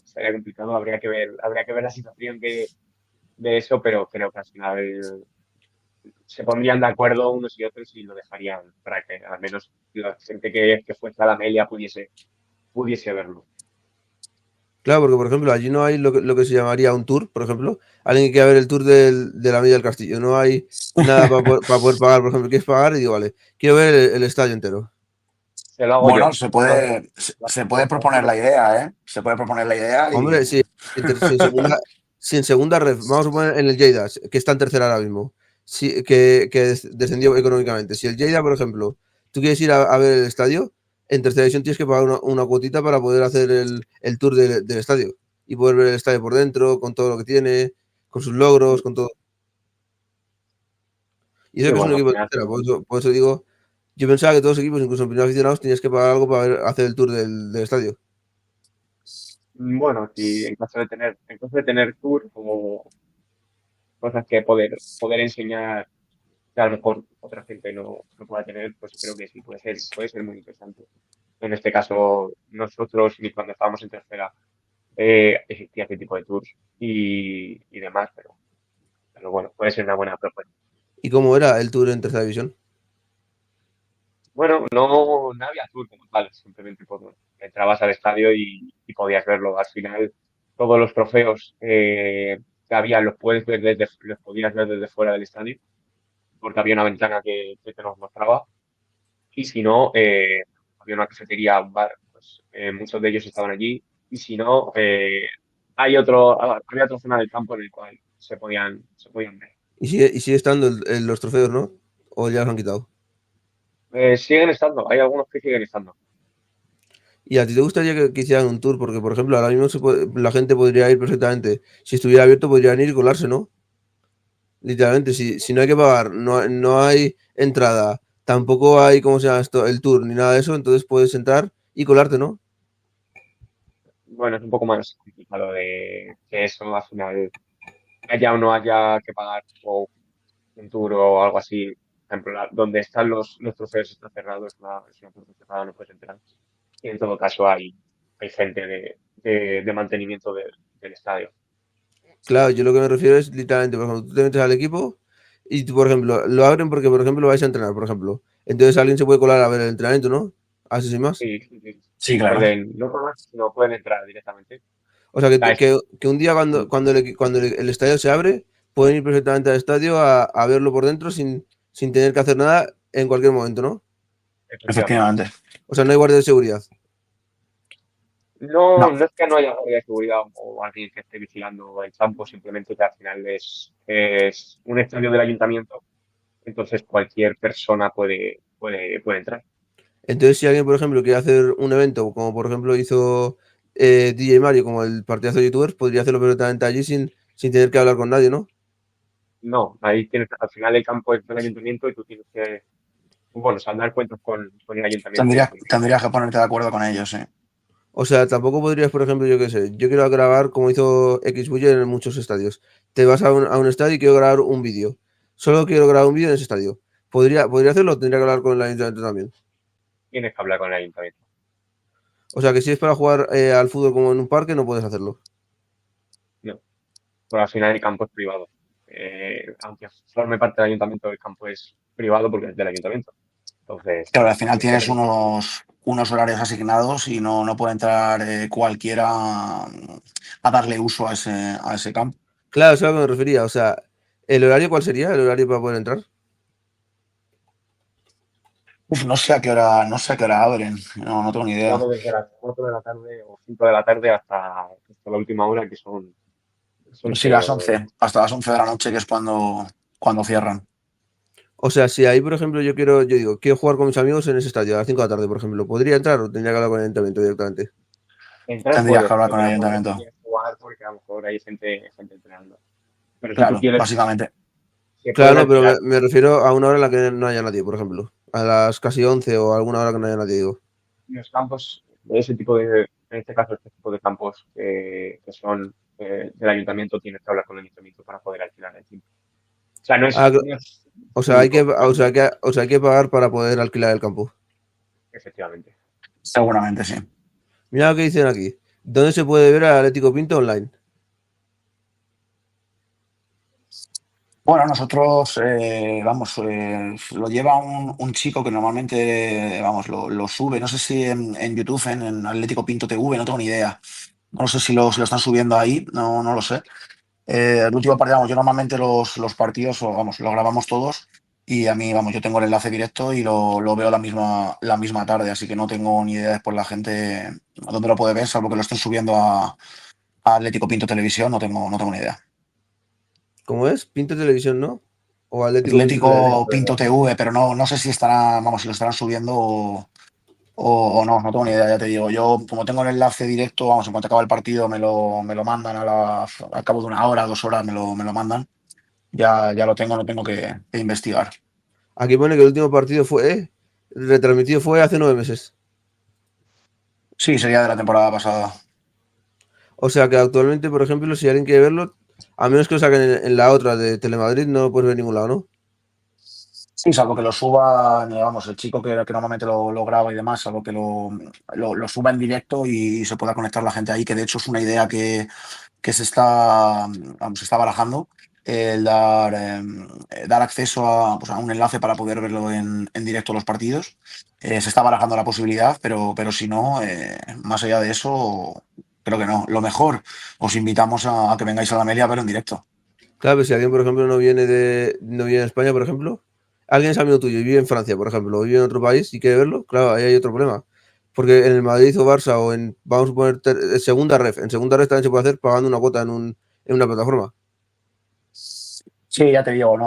habría que ver la situación de eso, pero creo que al final se pondrían de acuerdo unos y otros y lo dejarían para que al menos la gente que fuese a la Amelia pudiese verlo. Claro, porque por ejemplo, allí no hay lo que se llamaría un tour, por ejemplo. Alguien que quiera ver el tour de la Milla del Castillo. No hay nada para poder pagar, por ejemplo. Quieres pagar y digo, vale, quiero ver el estadio entero. Se lo hago Bueno, yo. se Se lo hago puede, se, se puede proponer la idea, ¿eh? Se puede proponer la idea Hombre, y. si en segunda red, vamos a poner en el Lleida, que está en tercera ahora mismo, que descendió económicamente. Si el Lleida, por ejemplo, tú quieres ir a ver el estadio, en tercera división tienes que pagar una cuotita para poder hacer el tour del estadio y poder ver el estadio por dentro, con todo lo que tiene, con sus logros, con todo. Y eso Sí, que es un bueno, al equipo de final tercera, por eso digo, yo pensaba que todos los equipos, incluso en primeros aficionados, tenías que pagar algo para hacer el tour del estadio. bueno, si en caso de tener tour o cosas que poder enseñar que a lo mejor otra gente no pueda tener, pues creo que sí, puede ser muy interesante. En este caso, nosotros, ni cuando estábamos en tercera, existía este tipo de tours y demás, pero bueno, puede ser una buena propuesta. ¿Y cómo era el tour en tercera división? Bueno, no había tour como tal, simplemente pues, bueno, entrabas al estadio y podías verlo. Al final, todos los trofeos que había los podías ver desde fuera del estadio, porque había una ventana que te los mostraba. Y si no, había una cafetería, un bar, pues muchos de ellos estaban allí. Y si no, había otra zona del campo en el cual se podían ver. Y sigue estando los trofeos, ¿no? ¿O ya los han quitado? Siguen estando, hay algunos que siguen estando. ¿Y a ti te gustaría que hicieran un tour? Porque, por ejemplo, ahora mismo la gente podría ir perfectamente. Si estuviera abierto, podrían ir y colarse, ¿no? Literalmente, si no hay que pagar, no hay entrada, tampoco hay, ¿cómo se llama esto? El tour, ni nada de eso, entonces puedes entrar y colarte, ¿no? Bueno, es un poco más complicado de que eso al final haya o no haya que pagar o un tour o algo así. Por ejemplo, donde están los trofeos está cerrado, es una puerta cerrada, no puedes entrar. Y en todo caso hay gente de mantenimiento del estadio. Claro, yo lo que me refiero es literalmente, por ejemplo, tú te metes al equipo y tú, por ejemplo, lo abren porque, por ejemplo, vais a entrenar, por ejemplo. Entonces alguien se puede colar a ver el entrenamiento, ¿no? Así sin más. Sí, sí, sí. Sí, claro. Pueden, no pagar, sino pueden entrar directamente. O sea, que, O sea, que un día cuando el estadio se abre, pueden ir perfectamente al estadio a verlo por dentro sin tener que hacer nada en cualquier momento, ¿no? efectivamente. Efectivamente. O sea, no hay guardia de seguridad. No, No, no es que no haya guardia de seguridad o alguien que esté vigilando el campo, simplemente que al final es un estadio del ayuntamiento, entonces cualquier persona puede entrar. Entonces, si alguien, por ejemplo, quiere hacer un evento, como por ejemplo hizo DJ Mario, como el partidazo de youtubers, podría hacerlo perfectamente allí sin tener que hablar con nadie, ¿no? No, ahí tienes, al final el campo es del ayuntamiento y tú tienes que, bueno, saldar cuentas con el ayuntamiento. Tendrías que ponerte de acuerdo con ellos, sí. O sea, tampoco podrías, por ejemplo, yo qué sé, yo quiero grabar como hizo Xbuller en muchos estadios. Te vas a un estadio y quiero grabar un vídeo. Solo quiero grabar un vídeo en ese estadio. ¿Podría hacerlo o tendría que hablar con el ayuntamiento también? Tienes que hablar con el ayuntamiento. O sea, que si es para jugar al fútbol como en un parque, no puedes hacerlo. No, pero al final el campo es privado. Aunque forme parte del ayuntamiento, el campo es privado porque es del ayuntamiento. Entonces, Claro, al final tienes que tienes tener. unos horarios asignados y no puede entrar cualquiera a darle uso a ese campo. Claro, eso es a lo que me refería. O sea, ¿el horario cuál sería? ¿El horario para poder entrar? Uf, no sé a qué hora abren, no tengo ni idea. Jugado desde las 4 de la tarde o 5 de la tarde hasta la última hora, que son Sí, hasta las 11 de la noche, que es cuando cierran. O sea, si ahí, por ejemplo, yo digo, quiero jugar con mis amigos en ese estadio a las 5 de la tarde, por ejemplo, ¿podría entrar o tendría que hablar con el ayuntamiento directamente? entrar Tendrías que puedes, hablar lo con que el no puedes ayuntamiento. es jugar porque a lo mejor hay gente entrenando. Pero si tú Claro, quieres, básicamente. se Claro, pueden no, pero me, alquilar me refiero a una hora en la que no haya nadie, por ejemplo. A las casi 11 o alguna hora que no haya nadie, digo. los campos, de ese tipo en este caso, este tipo de campos que son del ayuntamiento, tienes que hablar con el ayuntamiento para poder alquilar el tiempo. O sea, Ah, no es o sea, hay que, público, o sea, hay que pagar para poder alquilar el campo. efectivamente. Seguramente sí. Mira lo que dicen aquí. ¿Dónde se puede ver al Atlético Pinto online? Bueno, nosotros, vamos, lo lleva un chico que normalmente, vamos, lo sube, no sé si en YouTube, en Atlético Pinto TV, no tengo ni idea. No sé si lo están subiendo ahí, no lo sé. El último partido, vamos, yo normalmente los partidos, vamos, lo grabamos todos y a mí, vamos, yo tengo el enlace directo y lo veo la misma tarde, así que no tengo ni idea después la gente dónde lo puede ver, salvo que lo estén subiendo a Atlético Pinto Televisión, no tengo ni idea. ¿Cómo es? Pinto Televisión, ¿no? O Atlético Pinto Televisión. Atlético Pinto TV, pero no sé si estará, vamos, si lo estarán subiendo o no tengo ni idea, ya te digo. Yo, como tengo el enlace directo, vamos, en cuanto acaba el partido me lo mandan al cabo de una hora, 2 horas me lo mandan. Ya lo tengo, no tengo que investigar. Aquí pone que el último partido retransmitido fue hace 9 meses. Sí, sería de la temporada pasada. O sea que actualmente, por ejemplo, si alguien quiere verlo, a menos que lo saquen en la otra de Telemadrid, no lo puedes ver en ningún lado, ¿no? Sí, salvo que lo suba, vamos, el chico que normalmente lo graba y demás, salvo que lo suba en directo y se pueda conectar la gente ahí, que de hecho es una idea que se está barajando, el dar acceso pues, a un enlace para poder verlo en directo los partidos. Se está barajando la posibilidad, pero si no, más allá de eso, creo que no. Lo mejor, os invitamos a que vengáis a la Amelia a verlo en directo. Claro, pero si alguien, por ejemplo, no viene a España, por ejemplo, alguien es amigo tuyo y vive en Francia, por ejemplo, o vive en otro país y quiere verlo, claro, ahí hay otro problema. Porque en el Madrid o Barça o vamos a poner en segunda ref también se puede hacer pagando una cuota en una plataforma. Sí, ya te digo,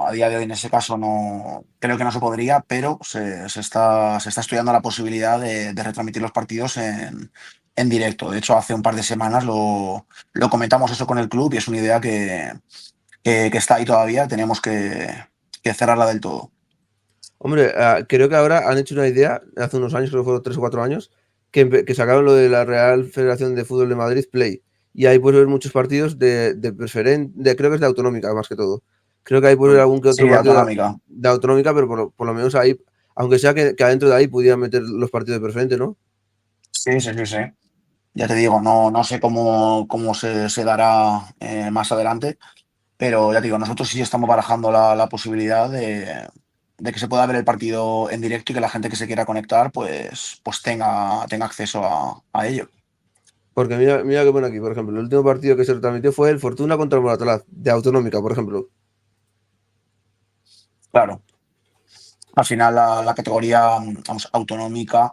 a día de hoy en ese caso no, creo que no se podría, pero se está estudiando la posibilidad de retransmitir los partidos en directo. De hecho, hace un par de semanas lo comentamos eso con el club y es una idea que está ahí todavía, tenemos que cerrarla del todo. Hombre, creo que ahora han hecho una idea, hace unos años, creo que fueron 3 o 4 años, que sacaron lo de la Real Federación de Fútbol de Madrid Play. Y ahí puedes ver muchos partidos de preferente, creo que es de autonómica más que todo. Creo que ahí puedes ver algún que otro Sí, partido autonómica. de autonómica, pero por lo menos ahí, aunque sea que adentro de ahí pudieran meter los partidos de preferente, ¿no? Sí, sí, sí, sí. Ya te digo, no sé cómo se dará más adelante. Pero ya te digo, nosotros sí estamos barajando la posibilidad de que se pueda ver el partido en directo y que la gente que se quiera conectar pues tenga acceso a ello. Porque mira que pone aquí, por ejemplo, el último partido que se retransmitió fue el Fortuna contra el Moratalaz, de autonómica, por ejemplo. Claro, al final la categoría, vamos, autonómica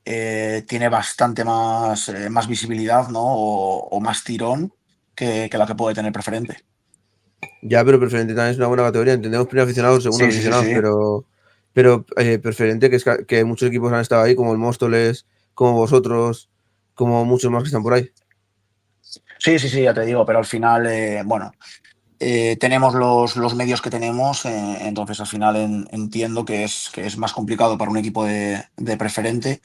tiene bastante más visibilidad, ¿no? O más tirón que la que puede tener preferente. Ya, pero preferente también es una buena categoría. Entendemos primer aficionados, segundos Sí, sí, sí, aficionados, sí. pero pero preferente, que muchos equipos han estado ahí, como el Móstoles, como vosotros, como muchos más que están por ahí. Sí, sí, sí, ya te digo, pero al final, bueno, tenemos los medios que tenemos, entonces al final entiendo que es más complicado para un equipo de preferente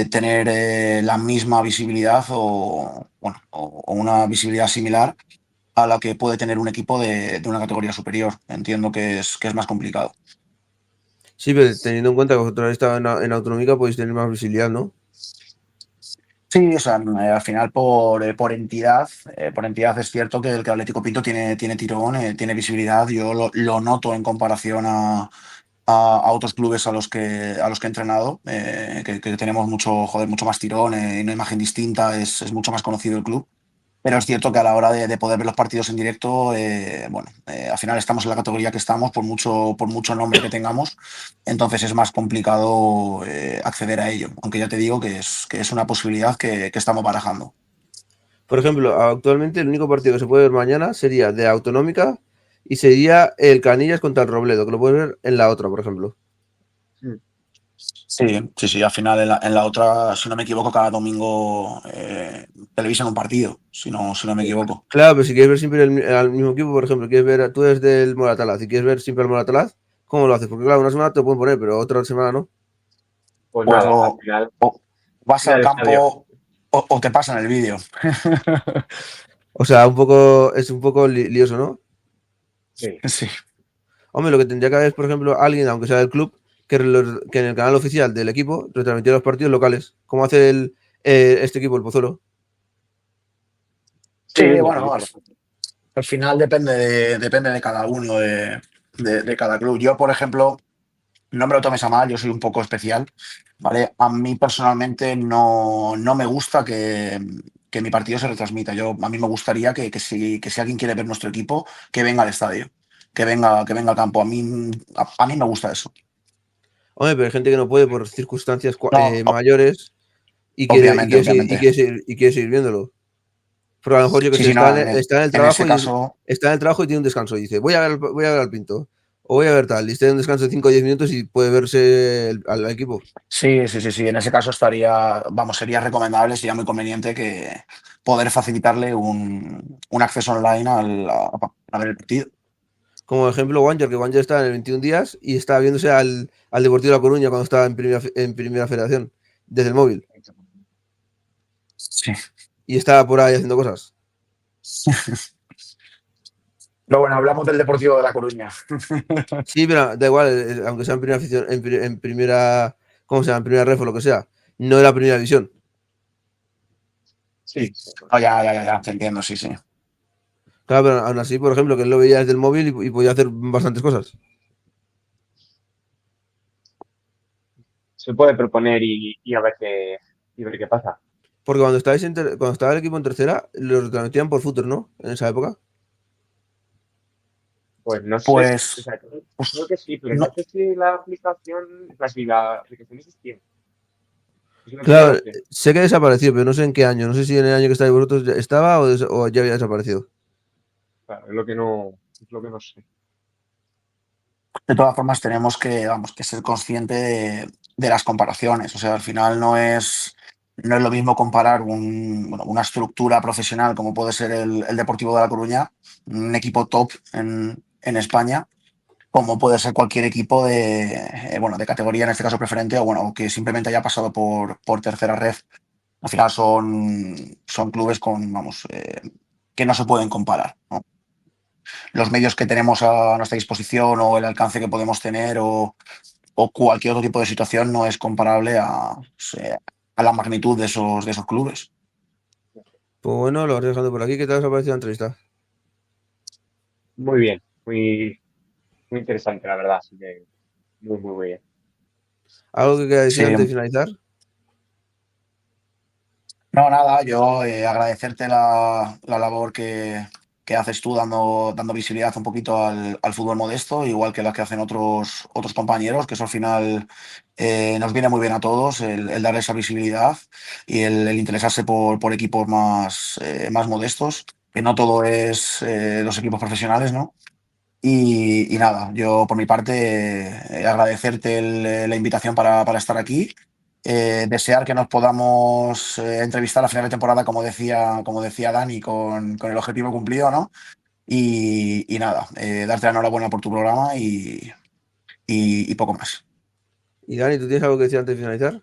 tener la misma visibilidad o, bueno, o una visibilidad similar a la que puede tener un equipo de una categoría superior. Entiendo que es más complicado. Sí, pero teniendo en cuenta que vosotros habéis estado en Autonómica, podéis tener más visibilidad, ¿no? Sí, o sea, al final por entidad es cierto que el Club Atlético Pinto tiene tirón, tiene visibilidad. Yo lo noto en comparación a otros clubes a los que he entrenado, que tenemos mucho, joder, mucho más tirón, una imagen distinta, es mucho más conocido el club. Pero es cierto que a la hora de poder ver los partidos en directo, bueno, al final estamos en la categoría que estamos, por mucho nombre que tengamos, entonces es más complicado acceder a ello, aunque ya te digo que es una posibilidad que estamos barajando. Por ejemplo, actualmente el único partido que se puede ver mañana sería de Autonómica y sería el Canillas contra el Robledo, que lo puedes ver en la otra, por ejemplo. Mm. Sí, sí, sí, al final en la otra, si no me equivoco, cada domingo televisan un partido, si no me Sí. equivoco. Claro, pero si quieres ver siempre al mismo equipo, por ejemplo, quieres ver, tú eres del Moratalaz y quieres ver siempre al Moratalaz, ¿cómo lo haces? Porque claro, una semana te lo pueden poner, pero otra semana no. Pues Pues nada, o vas ir al al estadio. campo o te pasan el vídeo. O sea, es un poco lioso, ¿no? Sí. Sí. Hombre, lo que tendría que haber es, por ejemplo, alguien, aunque sea del club, que en el canal oficial del equipo retransmitiera los partidos locales, como hace este equipo, el Pozuelo. Sí, Sí, lo bueno, utilizo bastante. al final depende de cada uno, de cada club. Yo, por ejemplo, no me lo tomes a mal, yo soy un poco especial, ¿vale? A mí personalmente no me gusta que mi partido se retransmita. A mí me gustaría que si alguien quiere ver nuestro equipo, que venga al estadio, que venga al campo. A mí me gusta eso. Hombre, pero hay gente que no puede por circunstancias No, mayores y obviamente, obviamente. quiere seguir viéndolo. Pero a lo mejor yo que Sí, sé, sí, no, está en el en ese trabajo caso. está en el trabajo y tiene un descanso. Y dice, voy a ver al Pinto. O voy a ver tal. Y está en un descanso de 5 o 10 minutos y puede verse al equipo. Sí, sí, sí, sí. En ese caso sería recomendable, sería muy conveniente que poder facilitarle un acceso online a ver el partido. Como ejemplo, Wanger, que Wanger está en el 21 días y está viéndose al Deportivo de La Coruña cuando estaba en primera federación, desde el móvil. Sí. Y está por ahí haciendo cosas. Pero bueno, hablamos del Deportivo de La Coruña. Sí, pero da igual, aunque sea en primera afición, en primera, ¿cómo se llama? En primera ref o lo que sea. No era primera división. Sí. No, ya, te entiendo, sí, sí. Claro, pero aún así, por ejemplo, que él lo veía desde el móvil y podía hacer bastantes cosas. Se puede proponer y y ver qué pasa. Porque cuando estaba el equipo en tercera, lo retransmitían por footer, ¿no? En esa época. Pues no sé, o Pues, sea, pues, creo que sí, pero no no, sé si la aplicación existía. Es lo que no lo Claro, sé. sé que desapareció, pero no sé en qué año. No sé si en el año que estáis vosotros ya estaba o ya había desaparecido. Claro, es lo que no sé. de todas formas tenemos vamos, que ser consciente de las comparaciones. O sea, al final no es lo mismo comparar bueno, una estructura profesional como puede ser el Deportivo de La Coruña, un equipo top en España, como puede ser cualquier equipo bueno, de categoría, en este caso preferente, o bueno, que simplemente haya pasado por tercera red. Al final son clubes vamos, que no se pueden comparar, ¿no? Los medios que tenemos a nuestra disposición o el alcance que podemos tener o cualquier otro tipo de situación no es comparable a la magnitud de esos clubes. Pues bueno, lo vas dejando por aquí. ¿Qué tal os ha parecido la entrevista? Muy bien, muy interesante, la verdad. Así que muy bien. ¿Algo que quieras decir Sí, antes de finalizar? no, nada, yo agradecerte la labor que haces tú dando visibilidad un poquito al fútbol modesto, igual que la que hacen otros compañeros, que eso al final nos viene muy bien a todos, el dar esa visibilidad y el interesarse por equipos más modestos, que no todo es los equipos profesionales, ¿no? Y nada, yo por mi parte agradecerte la invitación para estar aquí. Desear que nos podamos entrevistar a final de temporada, como decía Dani, con el objetivo cumplido, ¿no? Y nada, darte la enhorabuena por tu programa y poco más. Y Dani, ¿tú tienes algo que decir antes de finalizar?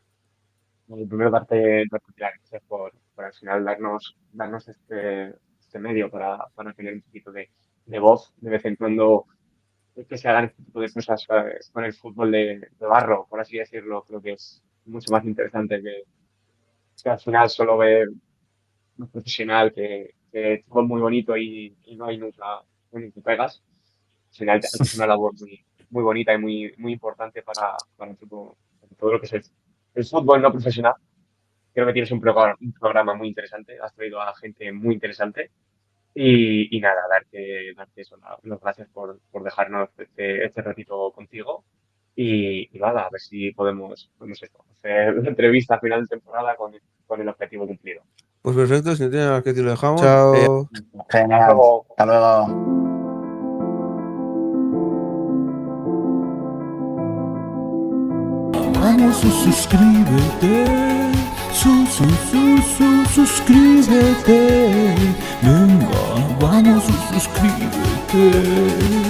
Primero darte las gracias por al final darnos este medio para tener un poquito de voz de vez en cuando, que se hagan este tipo de cosas con el fútbol de barro, por así decirlo. Creo que es mucho más interesante que al final solo ver un profesional que es fútbol muy bonito y no hay nunca ni te pegas. Al final es una labor muy bonita y muy importante para todo lo que es el fútbol no profesional. Creo que tienes un programa muy interesante, has traído a gente muy interesante y nada, darte eso, las gracias por dejarnos este ratito contigo y nada, a ver si podemos esto, hacer una entrevista a final de temporada con el objetivo cumplido. Pues perfecto, si no tiene nada que decir, lo dejamos. Chao. Genial. Luego, Hasta luego. Vamos, suscríbete, suscríbete, venga, vamos, suscríbete.